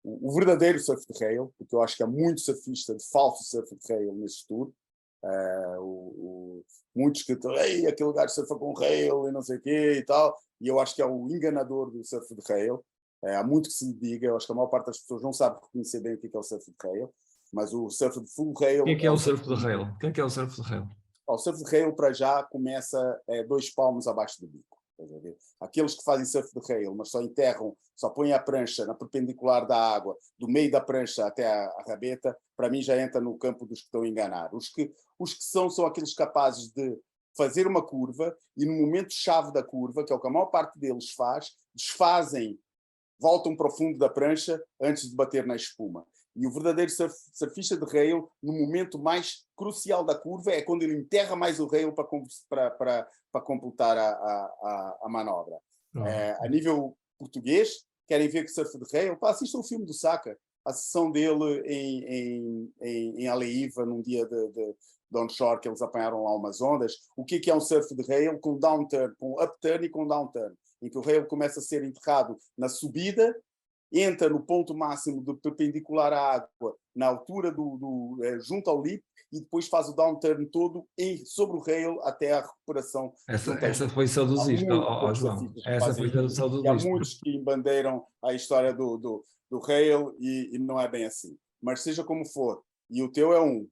Speaker 3: o verdadeiro surf de rail, porque eu acho que há muito surfista de falso surf de rail neste tour. Muitos que estão, aquele gajo surfa com rail e não sei o quê e tal, e eu acho que é o enganador do surf de rail. Há muito que se lhe diga, eu acho que a maior parte das pessoas não sabe reconhecer bem o que é o surf de rail, mas o surf de full rail...
Speaker 1: Quem é que é o surf de rail? Quem é que é o surf de rail?
Speaker 3: O surf de rail, para já, começa 2 palmos abaixo do bico. Aqueles que fazem surf de rail, mas só enterram, só põem a prancha na perpendicular da água, do meio da prancha até a rabeta, para mim já entra no campo dos que estão a enganar. Os que são aqueles capazes de fazer uma curva e no momento-chave da curva, que é o que a maior parte deles faz, desfazem, voltam para o fundo da prancha antes de bater na espuma. E o verdadeiro surfista de rail, no momento mais crucial da curva, é quando ele enterra mais o rail para completar a manobra. A nível português, querem ver que surf de rail? Assistam o filme do Saka, a sessão dele em Aleiva, num dia downshore, que eles apanharam lá umas ondas. O que é um surf de rail com downturn, com upturn e com downturn, em que o rail começa a ser enterrado na subida, entra no ponto máximo perpendicular à água, na altura junto ao lip, e depois faz o downturn todo sobre o rail até à recuperação.
Speaker 1: Essa foi saudosista, João. Essa foi saudosista.
Speaker 3: E há muitos que embandeiram a história do rail e não é bem assim. Mas seja como for, e o teu é um,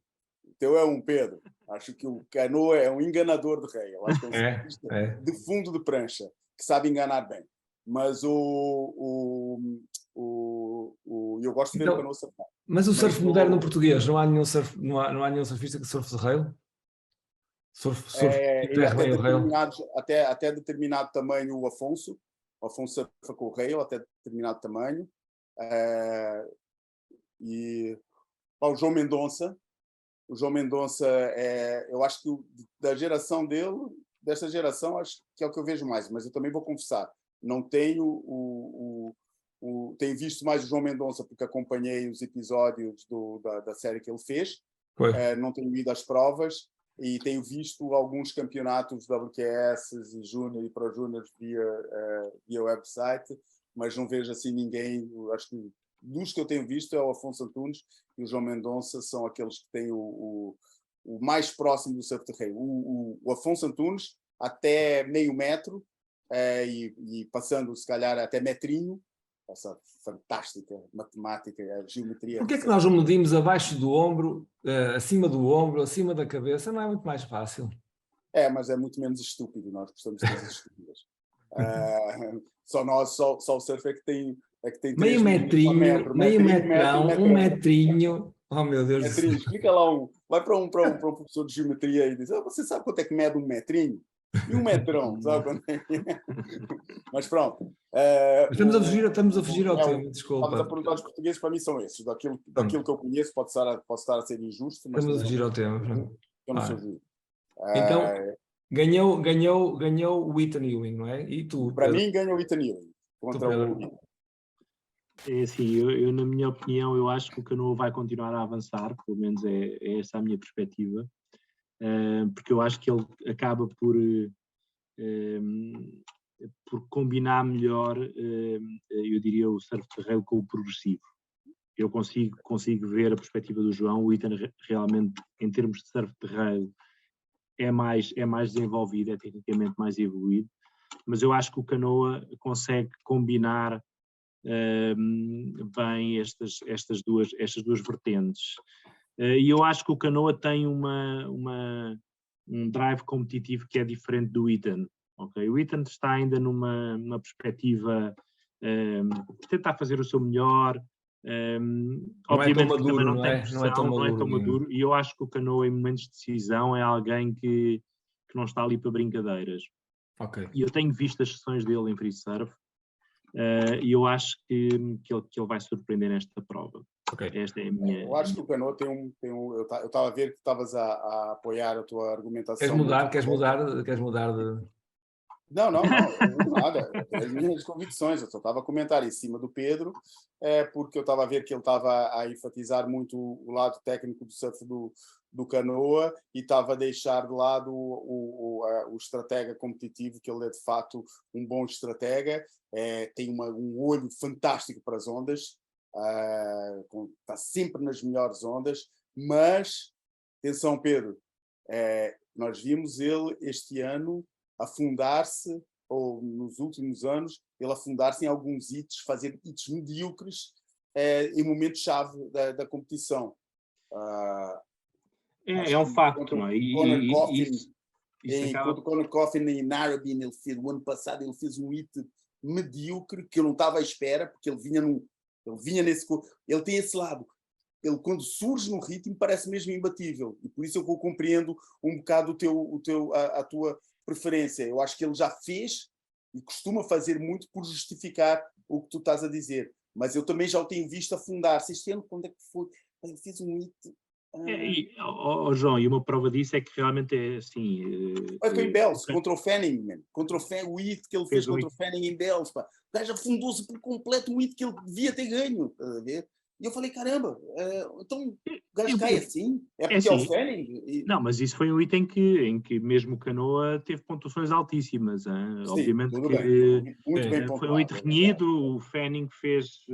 Speaker 3: Pedro. Acho que o Canoa é um enganador de rail. Acho que é um surfista de fundo de prancha, que sabe enganar bem. Mas eu gosto de ver o Canoa surfar.
Speaker 1: Mas o surf moderno português, não há nenhum surfista que surfe de rail?
Speaker 3: Até determinado tamanho o Afonso surfa com o rail até determinado tamanho. E o João Mendonça, eu acho que da geração dele, desta geração, acho que é o que eu vejo mais, mas eu também vou confessar, não tenho tenho visto mais o João Mendonça porque acompanhei os episódios da série que ele fez, não tenho ido às provas e tenho visto alguns campeonatos WQS e Júnior e Pro Júnior via website, mas não vejo assim ninguém. Acho que dos que eu tenho visto é o Afonso Antunes e o João Mendonça, são aqueles que têm o mais próximo do surf de rail. O Afonso Antunes até meio metro e passando se calhar até metrinho, essa fantástica matemática, a geometria.
Speaker 1: Porquê é que nós não medimos abaixo do ombro, acima do ombro, acima da cabeça? Não é muito mais fácil?
Speaker 3: Mas é muito menos estúpido, nós gostamos de coisas estúpidas. Só o surf é que tem
Speaker 1: meio metrinho, meio metrão, um metrinho. Oh, meu Deus do céu.
Speaker 3: Explica lá, vai para um professor de geometria e diz: você sabe quanto é que mede um metrinho? E um metrão, sabe quanto é que é? Mas pronto.
Speaker 1: Estamos a fugir ao tema, desculpa.
Speaker 3: Estamos a perguntar os portugueses, para mim são esses. Daquilo que eu conheço, posso estar a ser injusto, mas
Speaker 1: estamos a fugir ao tema.
Speaker 3: Eu não sou juiz.
Speaker 1: Então, ganhou o Ethan Ewing, não é? E tu?
Speaker 3: Para mim, ganhou o Ethan Ewing contra o...
Speaker 2: É assim, eu, na minha opinião, eu acho que o Canoa vai continuar a avançar, pelo menos é essa a minha perspectiva, porque eu acho que ele acaba por combinar melhor, eu diria, o surf de rail com o progressivo. Eu consigo ver a perspectiva do João. O Ethan realmente, em termos de surf de rail, é mais desenvolvido, é tecnicamente mais evoluído, mas eu acho que o Canoa consegue combinar bem estas duas vertentes. E eu acho que o Canoa tem um drive competitivo que é diferente do Ethan. Okay? O Ethan está ainda numa perspectiva de tentar fazer o seu melhor. Obviamente que também não tem pressão, não é tão maduro, e eu acho que o Canoa, em momentos de decisão, é alguém que não está ali para brincadeiras. E eu tenho visto as sessões dele em free surf, e eu acho que ele vai surpreender nesta prova. Esta é a minha...
Speaker 3: Eu acho que o Canoa tem eu estava a ver que estavas a apoiar a tua argumentação.
Speaker 1: Queres mudar de...
Speaker 3: Não, nada. As minhas convicções, eu só estava a comentar em cima do Pedro, porque eu estava a ver que ele estava a enfatizar muito o lado técnico do surf do Canoa e estava a deixar de lado o estratega competitivo, que ele é de facto um bom estratega, tem um olho fantástico para as ondas, está sempre nas melhores ondas, mas, atenção Pedro, nós vimos ele este ano afundar-se, ou nos últimos anos, ele afundar-se em alguns hits, fazer hits medíocres em momentos-chave da competição.
Speaker 2: É um facto, não é?
Speaker 3: Contra o Conor Coffin em Narrabeen, o ano passado ele fez um hit medíocre que eu não estava à espera, porque ele vinha nesse... Ele tem esse lado. Ele, quando surge no ritmo, parece mesmo imbatível. E por isso eu compreendo um bocado a tua preferência. Eu acho que ele já fez e costuma fazer muito por justificar o que tu estás a dizer. Mas eu também já o tenho visto afundar-se. Este ano, quando é que foi? Ele fez um hit...
Speaker 2: João, e uma prova disso é que realmente é assim...
Speaker 3: Foi em Bells, contra o Fanning, man. O hit que ele fez contra o Fanning em Bells. Pá. O gajo afundou-se por completo, um hit que ele devia ter ganho. Estás a ver? E eu falei, caramba, então o gajo
Speaker 2: Eu-
Speaker 3: cai
Speaker 2: eu-
Speaker 3: assim? É
Speaker 2: É
Speaker 3: porque é o
Speaker 2: assim,
Speaker 3: Fanning?
Speaker 2: não, mas isso foi um item em que mesmo o Canoa teve pontuações altíssimas. Hein?
Speaker 3: Sim,
Speaker 2: Obviamente
Speaker 3: tudo bem.
Speaker 2: que
Speaker 3: Muito bem
Speaker 2: foi um hit
Speaker 3: pontuado, é verdade.
Speaker 2: renhido, o Fanning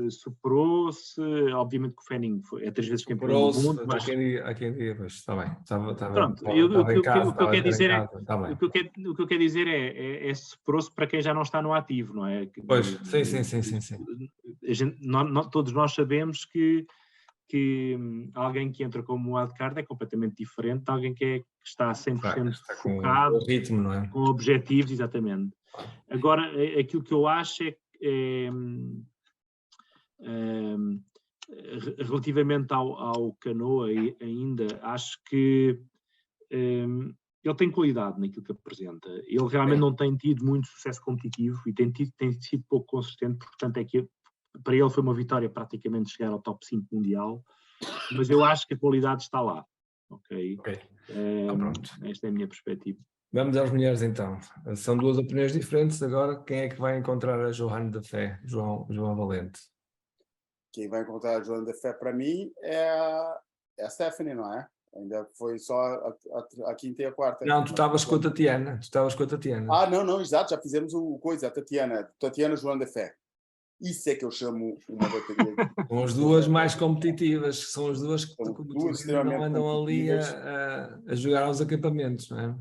Speaker 2: superou-se, obviamente que o Fanning é 3 vezes campeão do
Speaker 1: Superou-se,
Speaker 2: mundo, mas
Speaker 1: há quem diga, pois, está bem,
Speaker 2: pronto,
Speaker 1: estava em casa,
Speaker 2: o que eu
Speaker 1: estava a
Speaker 2: quero
Speaker 1: jogar em
Speaker 2: dizer
Speaker 1: casa, está bem.
Speaker 2: o que eu quero dizer superou-se para quem já não está no ativo, não é?
Speaker 1: Pois, sim.
Speaker 2: Todos nós sabemos que alguém que entra como wildcard é completamente diferente de alguém que está 100%
Speaker 1: Está com
Speaker 2: focado,
Speaker 1: o ritmo, não é?
Speaker 2: com objetivos, exatamente. Agora, aquilo que eu acho relativamente ao Canoa ainda, acho que ele tem qualidade naquilo que apresenta. Ele realmente não tem tido muito sucesso competitivo e tem sido pouco consistente, portanto é que para ele foi uma vitória praticamente chegar ao top 5 mundial, mas eu acho que a qualidade está lá. Ok?
Speaker 1: Pronto.
Speaker 2: Esta é a minha perspectiva.
Speaker 1: Vamos às mulheres então. São duas opiniões diferentes. Agora, quem é que vai encontrar a Johanne da Fé? João Valente.
Speaker 3: Quem vai encontrar a Joana da Fé para mim é a Stephanie, não é? Ainda foi só a quinta e a quarta.
Speaker 1: Não, tu estavas com a Tatiana.
Speaker 3: Ah, não, exato, já fizemos o coisa, a Tatiana Joana da Fé. Isso é que eu chamo uma bateria.
Speaker 1: São as duas mais competitivas, são as duas que,
Speaker 3: São
Speaker 1: como tu
Speaker 3: duas
Speaker 1: dizes, não
Speaker 3: extremamente
Speaker 1: andam ali
Speaker 3: competitivas.
Speaker 1: a jogar aos acampamentos, não é?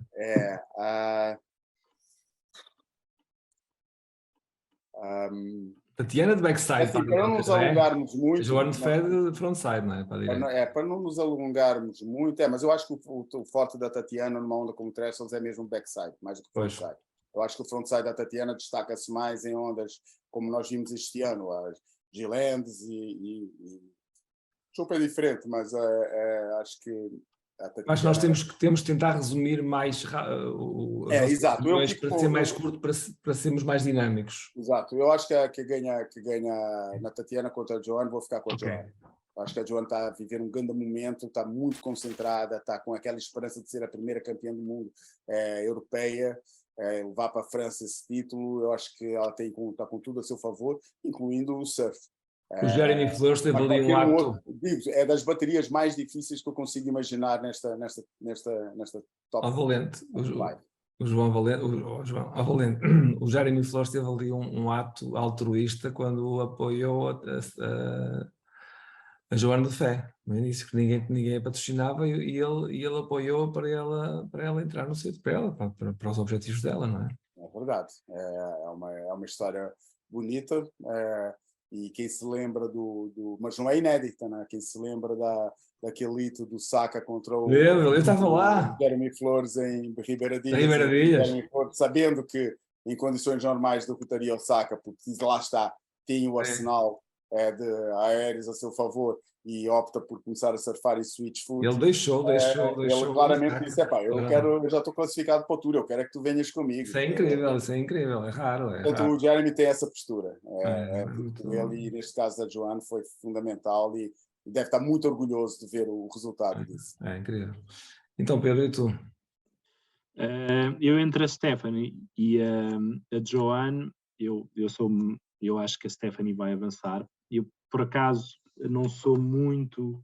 Speaker 1: Tatiana de backside,
Speaker 3: Assim, para não nos
Speaker 1: não é?
Speaker 3: alongarmos
Speaker 1: A
Speaker 3: muito,
Speaker 1: Joana de Fé de frontside, não é? Para a direita.
Speaker 3: para não nos alongarmos muito, mas eu acho que o forte da Tatiana numa onda como Trestles é mesmo backside, mais do que frontside. Eu acho que o frontside da Tatiana destaca-se mais em ondas como nós vimos este ano, as G-Lands e super diferente, mas acho que a Tatiana...
Speaker 1: Acho que nós temos que tentar resumir mais as nossas
Speaker 3: exato.
Speaker 1: opiniões para ser mais curto, para sermos mais dinâmicos.
Speaker 3: Exato. Eu acho que ganha na Tatiana contra a Joana, vou ficar com a Joana. Acho que a Joana está a viver um grande momento, está muito concentrada, está com aquela esperança de ser a primeira campeã do mundo europeia, levar para a França esse título. Eu acho que ela está com tudo a seu favor, incluindo o surf.
Speaker 1: O Jeremy Flores teve ali um ato.
Speaker 3: É das baterias mais difíceis que eu consigo imaginar nesta top
Speaker 1: Valente. O João Valente. O Jeremy Flores teve ali um ato altruísta quando apoiou a Joana de Fé no início, que ninguém a patrocinava e ele apoiou para ela entrar no sítio, para os objetivos dela, não é?
Speaker 3: É verdade. É uma história bonita. E quem se lembra mas não é inédita, né? Quem se lembra daquele hito do Saka contra
Speaker 1: eu estava lá.
Speaker 3: Jeremy Flores em Ribeiradilhas,
Speaker 1: Ribeiradilhas.
Speaker 3: sabendo que em condições normais derrotaria o Saka, porque lá está, tem o arsenal de aéreos a seu favor e opta por começar a surfar e switch foot.
Speaker 1: Ele deixou.
Speaker 3: Ele claramente disse, eu já estou classificado para o Tour, eu quero é que tu venhas comigo.
Speaker 1: Isso é incrível, é raro.
Speaker 3: Portanto, o Jeremy tem essa postura. Ele, neste caso da Joana, foi fundamental e deve estar muito orgulhoso de ver o resultado disso.
Speaker 1: É incrível. Então, Pedro, e tu?
Speaker 2: Eu entre a Stephanie e a Joanne, eu acho que a Stephanie vai avançar. Eu, por acaso, não sou muito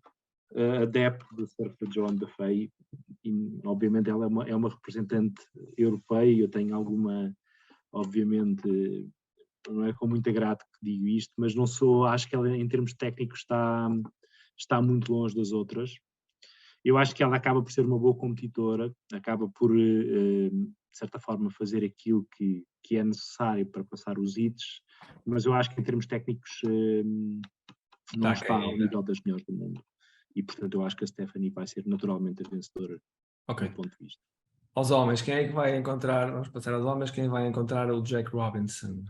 Speaker 2: adepto do surf da Joanne da Fé e, obviamente, ela é uma representante europeia e eu tenho alguma, obviamente, não é com muito agrado que digo isto, mas não sou, acho que ela em termos técnicos está muito longe das outras. Eu acho que ela acaba por ser uma boa competidora, acaba por, de certa forma, fazer aquilo que é necessário para passar os hits, mas eu acho que em termos técnicos não está ao nível das melhores do mundo. E, portanto, eu acho que a Stephanie vai ser naturalmente a vencedora do ponto de vista.
Speaker 1: Aos homens, quem é que vai encontrar, vamos passar aos homens, quem vai encontrar o Jack Robinson?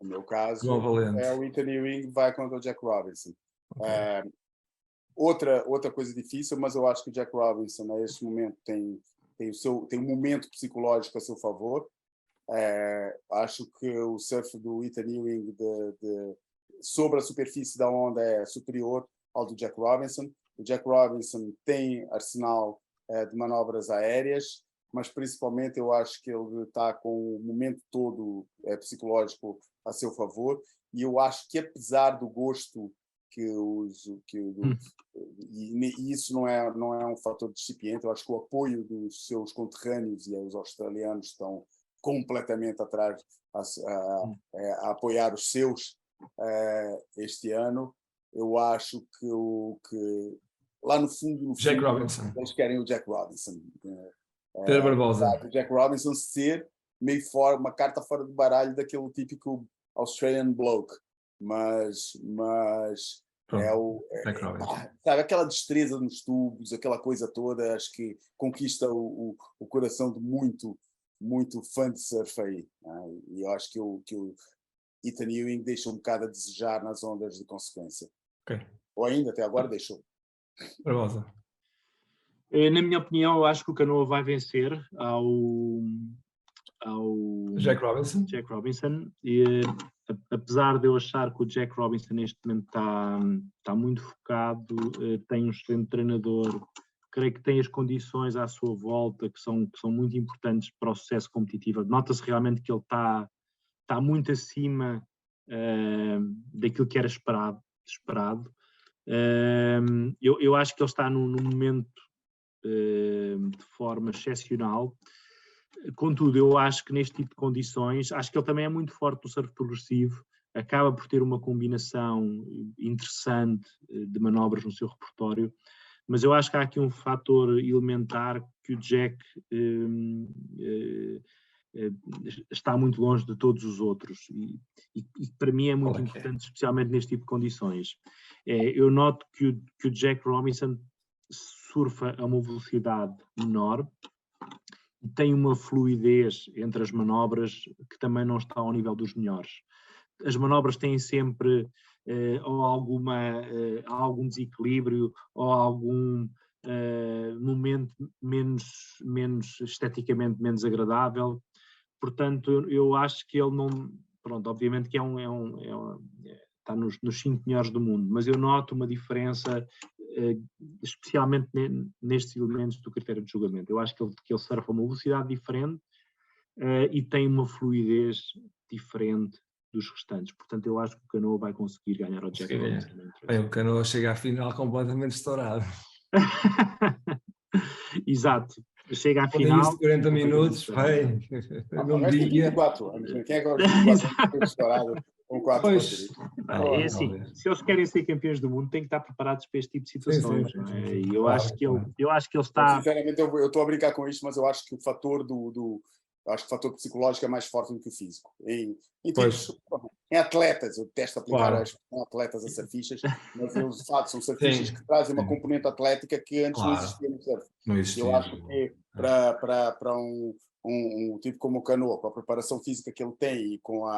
Speaker 3: No meu caso,
Speaker 1: é
Speaker 3: o Anthony Ring vai contra o Jack Robinson. Okay. Outra coisa difícil, mas eu acho que o Jack Robinson, neste momento, tem um momento psicológico a seu favor. Acho que o surf do Ethan Ewing sobre a superfície da onda é superior ao do Jack Robinson. O Jack Robinson tem arsenal de manobras aéreas, mas principalmente eu acho que ele está com o momento todo psicológico a seu favor, e eu acho que apesar do gosto e isso não é um fator discipiente. Eu acho que o apoio dos seus conterrâneos e os australianos estão completamente atrás a apoiar os seus este ano. Eu acho que lá no fundo,
Speaker 1: Jack Robinson.
Speaker 3: eles querem o Jack Robinson.
Speaker 1: Pedro Barbosa.
Speaker 3: O Jack Robinson ser meio fora, uma carta fora do baralho daquele típico Australian bloke, mas
Speaker 1: Jack Robinson.
Speaker 3: sabe, aquela destreza nos tubos, aquela coisa toda, acho que conquista o coração de muito fã de surf aí, né? E eu acho que o Ethan Ewing deixa um bocado a desejar nas ondas de consequência.
Speaker 1: Ok.
Speaker 3: Ou ainda até agora deixou.
Speaker 1: Barbosa.
Speaker 2: Na minha opinião, eu acho que o Canoa vai vencer ao
Speaker 1: Jack Robinson.
Speaker 2: Jack Robinson. E, apesar de eu achar que o Jack Robinson neste momento está muito focado, tem um excelente treinador, creio que tem as condições à sua volta que são muito importantes para o sucesso competitivo. Nota-se realmente que ele está muito acima daquilo que era esperado. Eu acho que ele está num momento de forma excepcional. Contudo, eu acho que neste tipo de condições, acho que ele também é muito forte no surf progressivo, acaba por ter uma combinação interessante de manobras no seu repertório, mas eu acho que há aqui um fator elementar que o Jack está muito longe de todos os outros e para mim é muito importante, especialmente neste tipo de condições. Eu noto que o Jack Robinson surfa a uma velocidade menor e tem uma fluidez entre as manobras que também não está ao nível dos melhores. As manobras têm sempre ou algum desequilíbrio ou algum momento menos esteticamente menos agradável. Portanto, eu acho que ele não... Pronto, obviamente que está nos 5 melhores do mundo, mas eu noto uma diferença, especialmente nestes elementos do critério de julgamento. Eu acho que ele surfa a uma velocidade diferente e tem uma fluidez diferente dos restantes. Portanto, eu acho que o Canoa vai conseguir ganhar ao Jack Robinson.
Speaker 1: Bem, o Canoa chega à final completamente estourado.
Speaker 2: Exato. Chega à final...
Speaker 1: Isto 40 minutos, bem, não diria...
Speaker 3: 24 anos. Quem é que aos 24 anos teve estourado com 4
Speaker 1: Pois.
Speaker 2: É assim, se eles querem ser campeões do mundo, têm que estar preparados para este tipo de situações.
Speaker 1: Sim.
Speaker 2: E eu acho que ele está...
Speaker 3: Sinceramente, eu estou a brincar com isto, mas eu acho que o fator acho que o fator psicológico é mais forte do que o físico. Em atletas, eu detesto aplicar em atletas a surfistas, mas eles de facto são surfistas que trazem uma componente atlética que antes não existia no surf. Eu acho que para um tipo como o Canoa, com a preparação física que ele tem e com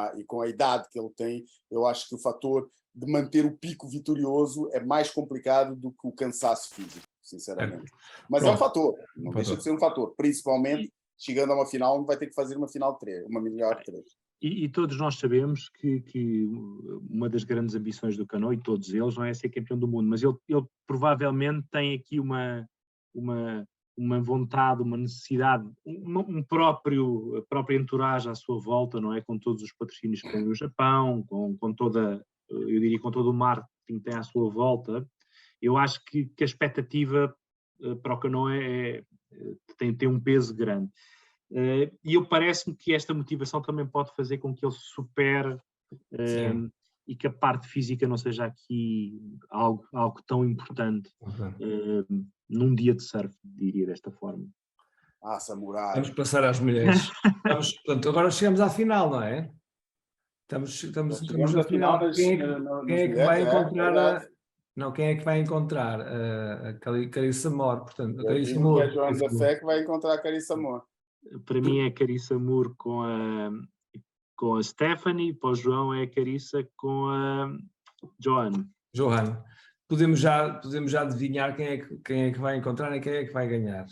Speaker 3: a idade que ele tem, eu acho que o fator de manter o pico vitorioso é mais complicado do que o cansaço físico, sinceramente. Mas é um fator, não deixa de ser um fator, principalmente chegando a uma final, vai ter que fazer uma final 3, uma melhor 3.
Speaker 2: E todos nós sabemos que uma das grandes ambições do Canoa, e todos eles, não é ser campeão do mundo, mas ele provavelmente tem aqui uma vontade, uma necessidade, a própria entourage à sua volta, não é? Com todos os patrocínios que tem no Japão, com todo o marketing que tem à sua volta. Eu acho que a expectativa para o Canoa tem um peso grande. E parece-me que esta motivação também pode fazer com que ele supere e que a parte física não seja aqui algo tão importante num dia de surf, diria desta forma.
Speaker 3: Samurai.
Speaker 1: Vamos passar às mulheres. Portanto, agora chegamos à final, não é? Estamos na final. Quem é que vai encontrar quem é que vai encontrar a Carissa Moore? Portanto, a Carissa Moore.
Speaker 3: É João da Fé que vai encontrar a Carissa Moore.
Speaker 2: Para mim é a Carissa Moore com a Stephanie, para o João é a Carissa com a Joanne.
Speaker 1: Podemos já adivinhar quem é que vai encontrar e quem é que vai ganhar.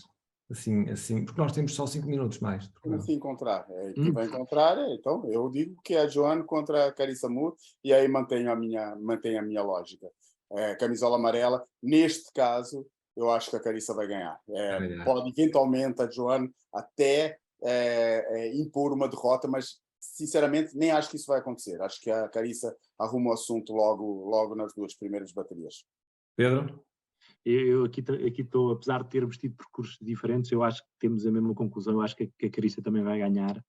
Speaker 1: Assim, porque nós temos só 5 minutos mais.
Speaker 3: Como assim encontrar? Quem vai encontrar então eu digo que é a Joanne contra a Carissa Moore e aí mantenho a minha lógica. Camisola amarela, neste caso, eu acho que a Carissa vai ganhar. Pode eventualmente a Joanne até impor uma derrota, mas sinceramente, nem acho que isso vai acontecer. Acho que a Carissa arruma o assunto logo nas 2 primeiras baterias.
Speaker 1: Pedro?
Speaker 2: Eu aqui estou, apesar de termos tido percursos diferentes, eu acho que temos a mesma conclusão. Eu acho que a Carissa também vai ganhar.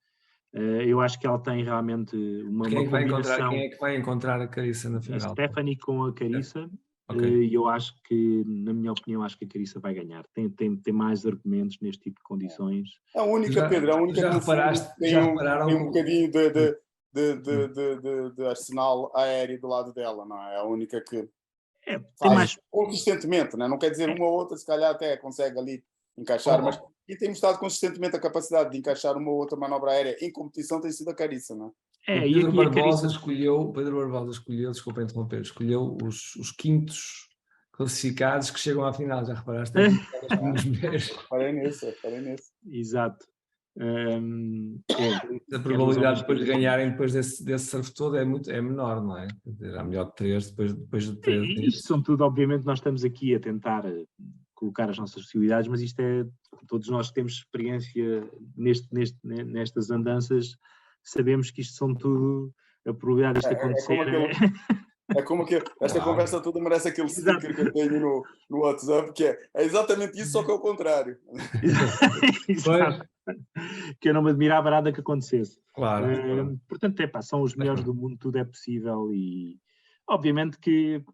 Speaker 2: Eu acho que ela tem realmente uma combinação.
Speaker 1: Quem é que vai encontrar a Carissa na
Speaker 2: A
Speaker 1: final?
Speaker 2: Stephanie com a Carissa.
Speaker 1: Ok.
Speaker 2: E eu acho que, na minha opinião, acho que a Carissa vai ganhar. Tem mais argumentos neste tipo de condições.
Speaker 3: A única, Pedro, a única
Speaker 1: já
Speaker 3: que no fundo
Speaker 1: reparaste-
Speaker 3: tem
Speaker 1: já
Speaker 3: um
Speaker 1: repararam-
Speaker 3: bocadinho de arsenal aéreo do lado dela, não é? A única que
Speaker 2: Tem
Speaker 3: faz
Speaker 2: mais.
Speaker 3: consistentemente, não quer dizer uma ou outra, se calhar até consegue ali encaixar, mas e tem mostrado consistentemente a capacidade de encaixar uma ou outra manobra aérea em competição, tem sido a Carissa, não é?
Speaker 2: E
Speaker 1: Pedro
Speaker 2: aqui a
Speaker 1: Barbosa
Speaker 2: Carissa.
Speaker 1: escolheu, desculpa interromper, escolheu os quintos classificados que chegam à final, já reparaste? Como os mulheres.
Speaker 3: Parei nisso.
Speaker 2: Exato.
Speaker 1: A probabilidade de depois ganharem depois desse surf todo é menor, não é? Quer dizer, há melhor de 3, depois de 3.
Speaker 2: Isto são tudo, obviamente, nós estamos aqui a tentar colocar as nossas possibilidades, mas isto é, todos nós que temos experiência nestas andanças, sabemos que isto são tudo, a probabilidade disto acontecer
Speaker 3: É como que esta conversa toda merece aquele sticker que eu tenho no WhatsApp, que é exatamente isso, só que ao contrário.
Speaker 2: Exato. Que eu não me admirava nada que acontecesse.
Speaker 1: Claro.
Speaker 2: Portanto, são os melhores do mundo, tudo é possível e obviamente que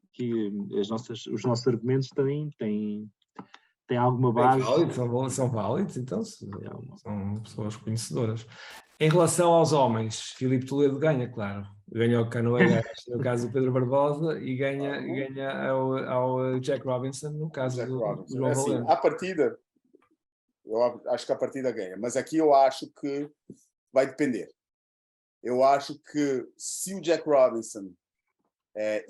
Speaker 2: os nossos argumentos têm alguma base.
Speaker 1: São válidos, então são pessoas conhecedoras. Em relação aos homens, Filipe Toledo ganha, claro. Ganha o Canoa, no caso do Pedro Barbosa, e ganha ao Jack Robinson, no caso do João
Speaker 3: assim,
Speaker 1: Valente.
Speaker 3: à partida, eu acho que a partida ganha, mas aqui eu acho que vai depender. Eu acho que se o Jack Robinson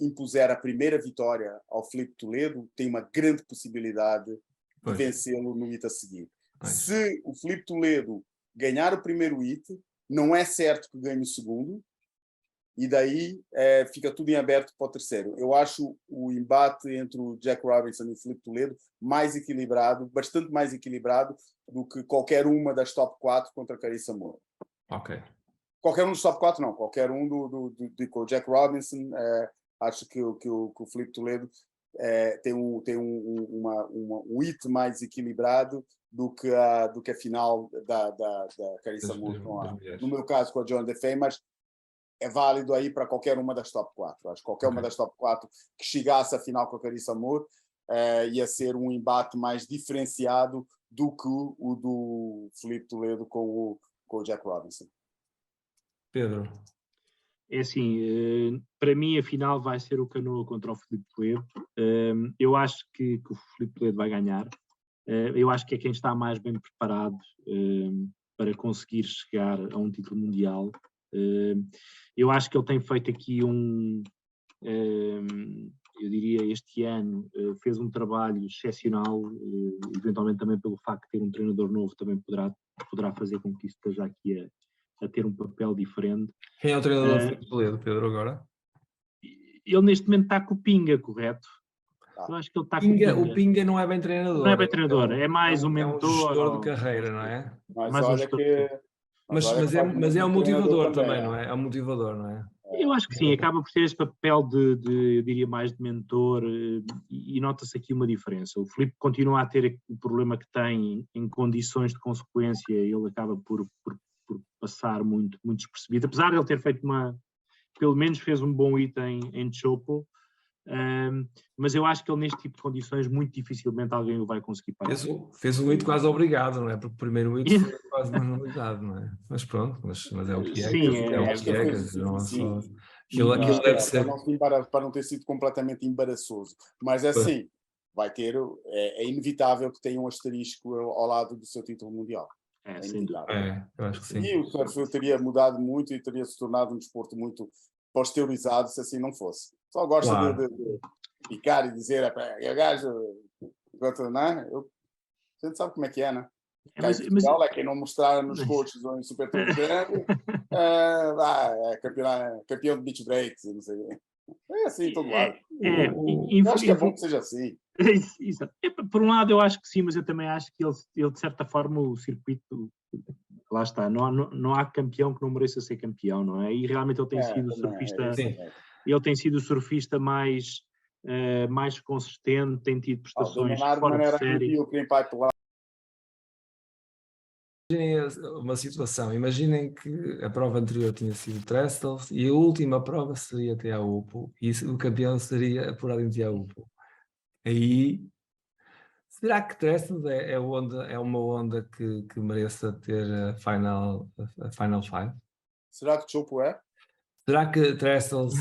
Speaker 3: impuser a primeira vitória ao Filipe Toledo, tem uma grande possibilidade de vencê-lo no hit a seguir. Se o Filipe Toledo ganhar o primeiro hit, não é certo que ganhe o segundo, e daí fica tudo em aberto para o terceiro. Eu acho o embate entre o Jack Robinson e o Filipe Toledo mais equilibrado, bastante mais equilibrado do que qualquer uma das top 4 contra a Carissa Moore.
Speaker 1: Ok.
Speaker 3: Qualquer um dos top 4 não, qualquer um com o Jack Robinson, acho que o Filipe Toledo tem um hit mais equilibrado do que a final da Carissa Moore, no meu caso com a Joan Defay, mas é válido aí para qualquer uma das top 4. Acho que qualquer uma das top 4 que chegasse à final com a Carissa Moore ia ser um embate mais diferenciado do que o do Filipe Toledo com o Jack Robinson.
Speaker 1: Pedro?
Speaker 2: É assim, para mim a final vai ser o Canoa contra o Filipe Toledo. Eu acho que o Filipe Toledo vai ganhar. Eu acho que é quem está mais bem preparado para conseguir chegar a um título mundial. Eu acho que ele tem feito aqui eu diria este ano, fez um trabalho excepcional, eventualmente também pelo facto de ter um treinador novo também poderá fazer com que isso esteja aqui a ter um papel diferente.
Speaker 1: Quem é o treinador do Filipe Toledo, Pedro, agora?
Speaker 2: Ele neste momento está com o Pinga, correto? Eu acho que ele está com o Pinga.
Speaker 1: O Pinga não é bem treinador.
Speaker 2: Não é bem treinador, é mais um mentor.
Speaker 1: É um gestor de carreira, não é?
Speaker 3: Mas olha que...
Speaker 1: Mas é um motivador também, não é? É um motivador, não é?
Speaker 2: Eu acho que sim, acaba por ter este papel eu diria mais de mentor, e nota-se aqui uma diferença. O Filipe continua a ter o problema que tem em condições de consequência, ele acaba por passar muito despercebido, apesar de ele ter feito pelo menos fez um bom hit em Chopo, mas eu acho que ele neste tipo de condições muito dificilmente alguém o vai conseguir parar.
Speaker 1: Fez um hit quase obrigado, não é? Porque o primeiro hit foi quase manualidade, não é? Mas pronto, mas é o que é.
Speaker 2: Sim,
Speaker 1: Aquilo deve ser...
Speaker 3: Para não ter sido completamente embaraçoso. Mas assim, vai ter, é inevitável que tenha um asterisco ao lado do seu título mundial.
Speaker 1: Eu acho que sim.
Speaker 3: E o surf teria mudado muito e teria se tornado um desporto muito pasteurizado se assim não fosse. Só gosta de picar e dizer, o gajo, não é? A gente sabe como é que é, né? É quem não mostrar nos coaches ou em super grande, campeão de beach breaks, não sei. É assim, todo lado. Acho que é bom que seja assim.
Speaker 2: Exato. Por um lado eu acho que sim, mas eu também acho que ele de certa forma o circuito lá está, não há campeão que não mereça ser campeão, não é? E realmente ele tem sido o surfista, ele tem sido o surfista mais consistente, tem tido prestações fora de série.
Speaker 1: Imaginem uma situação, imaginem que a prova anterior tinha sido Trestles e a última prova seria Teahupoo e o campeão seria apurado em Teahupoo. Aí, será que Trestles é uma onda que mereça ter a Final Five?
Speaker 3: Será que Chopo é?
Speaker 1: Será que Trestles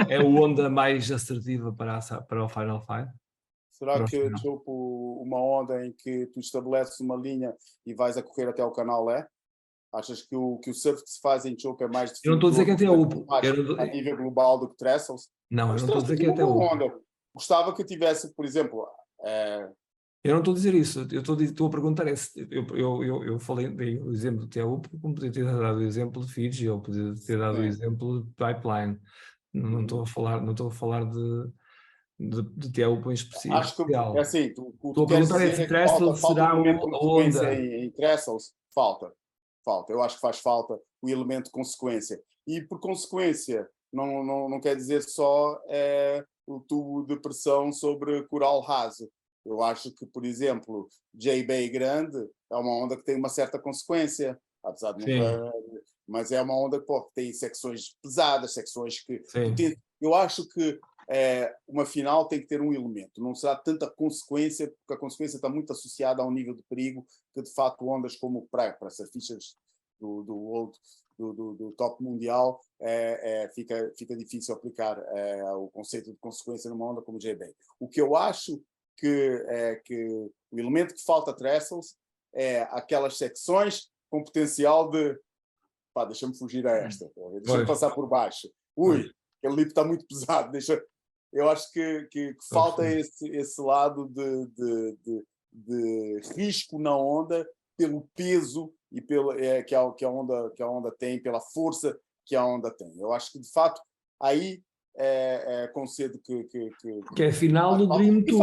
Speaker 1: é a onda mais assertiva para o Final Five?
Speaker 3: Será que Chopo, uma onda em que tu estabeleces uma linha e vais a correr até ao canal é? Achas que o surf que se faz em Chopo é mais
Speaker 1: Eu não estou a dizer que é Teahupoo.
Speaker 3: a nível global do que Trestles?
Speaker 1: Não, eu não estou a dizer que é Teahupoo.
Speaker 3: Gostava que tivesse, por exemplo...
Speaker 1: Eu não estou a dizer isso, estou a perguntar, eu dei o exemplo do Teahupoo, como podia ter dado o exemplo de Fiji, ou podia ter dado o exemplo de Pipeline. Não estou a falar de Teahupoo em específico.
Speaker 3: Acho que é assim,
Speaker 1: estou a perguntar se Trestles será a onda.
Speaker 3: Em Trestles, falta. Eu acho que faz falta o elemento de consequência. E por consequência, não quer dizer só o tubo de pressão sobre coral raso. Eu acho que, por exemplo, J-Bay grande é uma onda que tem uma certa consequência, apesar de nunca... Mas é uma onda que tem secções pesadas, secções que... Eu acho que uma final tem que ter um elemento, não será tanta consequência, porque a consequência está muito associada ao nível de perigo, que de facto ondas como para surfistas do top mundial fica difícil aplicar o conceito de consequência numa onda como o J-Bay. O que eu acho que o elemento que falta a Trestles é aquelas secções com potencial de deixa-me fugir a esta, deixa-me passar por baixo. Aquele lip está muito pesado, eu acho que falta esse lado de risco na onda pelo peso e que a onda tem, pela força que a onda tem. Eu acho que de facto aí concedo que
Speaker 1: é a final do Dream Tour.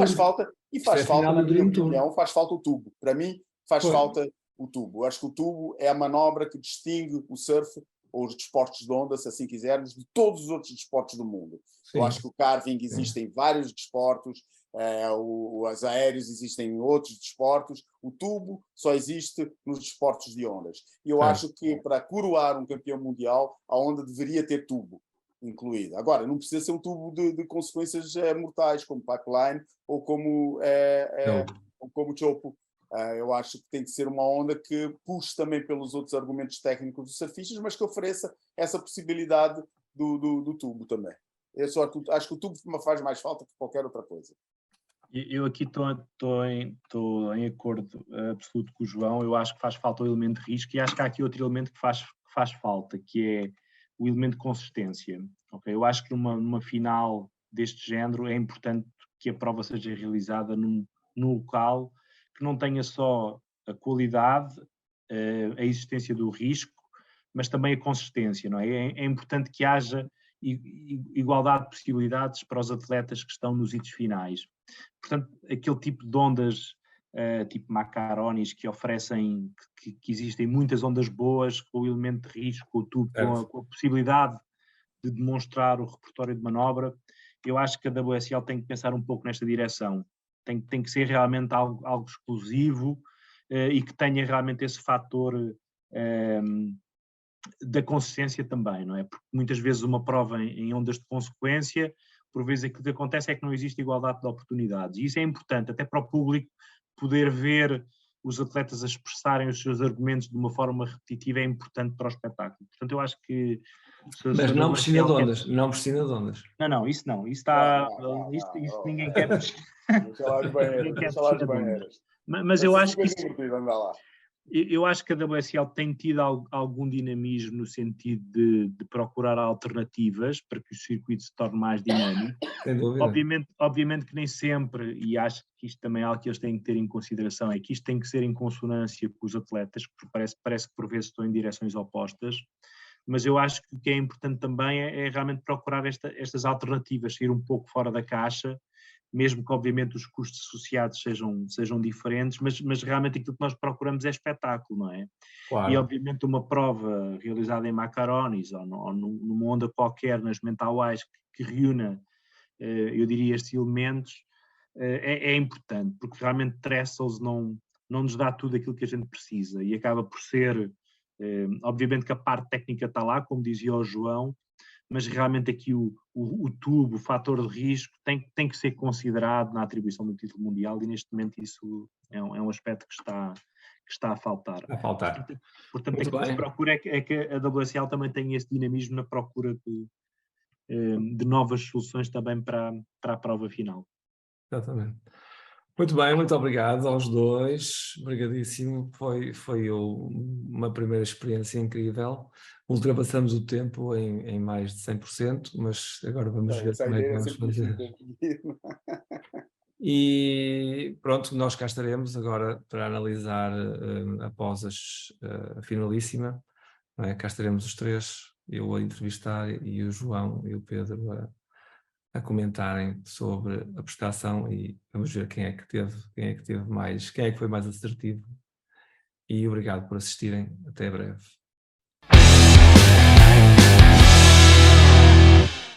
Speaker 3: E faz falta, na minha opinião, faz falta o tubo. Para mim, faz falta o tubo. Eu acho que o tubo é a manobra que distingue o surf, ou os desportos de onda, se assim quisermos, de todos os outros desportos do mundo. Eu acho que o carving existe em vários desportos, os aéreos existem em outros desportos, o tubo só existe nos desportos de ondas. E eu acho que para coroar um campeão mundial, a onda deveria ter tubo incluído. Agora, não precisa ser um tubo de consequências mortais, como Pipeline ou como Chopo. Eu acho que tem que ser uma onda que puxe também pelos outros argumentos técnicos dos surfistas, mas que ofereça essa possibilidade do tubo também. Acho que o tubo faz mais falta que qualquer outra coisa.
Speaker 2: Eu aqui estou em acordo absoluto com o João. Eu acho que faz falta o elemento de risco e acho que há aqui outro elemento que faz falta, que é o elemento de consistência. Okay? Eu acho que numa final deste género é importante que a prova seja realizada num local que não tenha só a qualidade, a existência do risco, mas também a consistência. Não é? É importante que haja igualdade de possibilidades para os atletas que estão nos hitos finais. Portanto, aquele tipo de ondas, tipo macaronis, que oferecem, que existem muitas ondas boas, com o elemento de risco, com o tubo, com a possibilidade de demonstrar o repertório de manobra, eu acho que a WSL tem que pensar um pouco nesta direção. Tem que ser realmente algo exclusivo e que tenha realmente esse fator da consistência também, não é? Porque muitas vezes uma prova em ondas de consequência, por vezes aquilo que acontece é que não existe igualdade de oportunidades. E isso é importante, até para o público poder ver os atletas a expressarem os seus argumentos de uma forma repetitiva, é importante para o espetáculo. Portanto, eu acho que...
Speaker 1: Mas não piscina de ondas, não piscina de ondas.
Speaker 2: Não, isso não. Isso está... Isso ninguém quer...
Speaker 3: Deixa lá as banheiras.
Speaker 2: Mas eu acho que isso... Eu acho que a WSL tem tido algum dinamismo no sentido de procurar alternativas para que o circuito se torne mais dinâmico.
Speaker 1: Sem dúvida.
Speaker 2: Obviamente que nem sempre, e acho que isto também é algo que eles têm que ter em consideração, é que isto tem que ser em consonância com os atletas, porque parece que por vezes estão em direções opostas, mas eu acho que o que é importante também é realmente procurar estas alternativas, sair um pouco fora da caixa mesmo que obviamente os custos associados sejam diferentes, mas realmente aquilo que nós procuramos é espetáculo, não é?
Speaker 1: Claro.
Speaker 2: E obviamente uma prova realizada em macaronis ou numa onda qualquer nas mentawais que reúna, eu diria, estes elementos, é importante, porque realmente Trestles não nos dá tudo aquilo que a gente precisa e acaba por ser, obviamente que a parte técnica está lá, como dizia o João, mas realmente aqui o tubo, o fator de risco, tem que ser considerado na atribuição do título mundial, e neste momento isso é um aspecto que está a faltar.
Speaker 1: A faltar.
Speaker 2: Portanto
Speaker 1: Muito
Speaker 2: aquilo que se
Speaker 1: bem.
Speaker 2: procura é que a WSL também tenha esse dinamismo na procura de novas soluções também para a prova final.
Speaker 1: Exatamente. Muito bem, muito obrigado aos dois, obrigadíssimo, foi uma primeira experiência incrível, ultrapassamos o tempo em mais de 100%, mas agora vamos ver
Speaker 3: Essa
Speaker 1: como é que
Speaker 3: ideia
Speaker 1: vamos
Speaker 3: sempre
Speaker 1: fazer.
Speaker 3: ficou comigo.
Speaker 1: E pronto, nós cá estaremos agora para analisar após a finalíssima, não é? Cá estaremos os três, eu a entrevistar e o João e o Pedro a comentarem sobre a prestação e vamos ver quem é que teve mais, quem é que foi mais assertivo. E obrigado por assistirem. Até breve.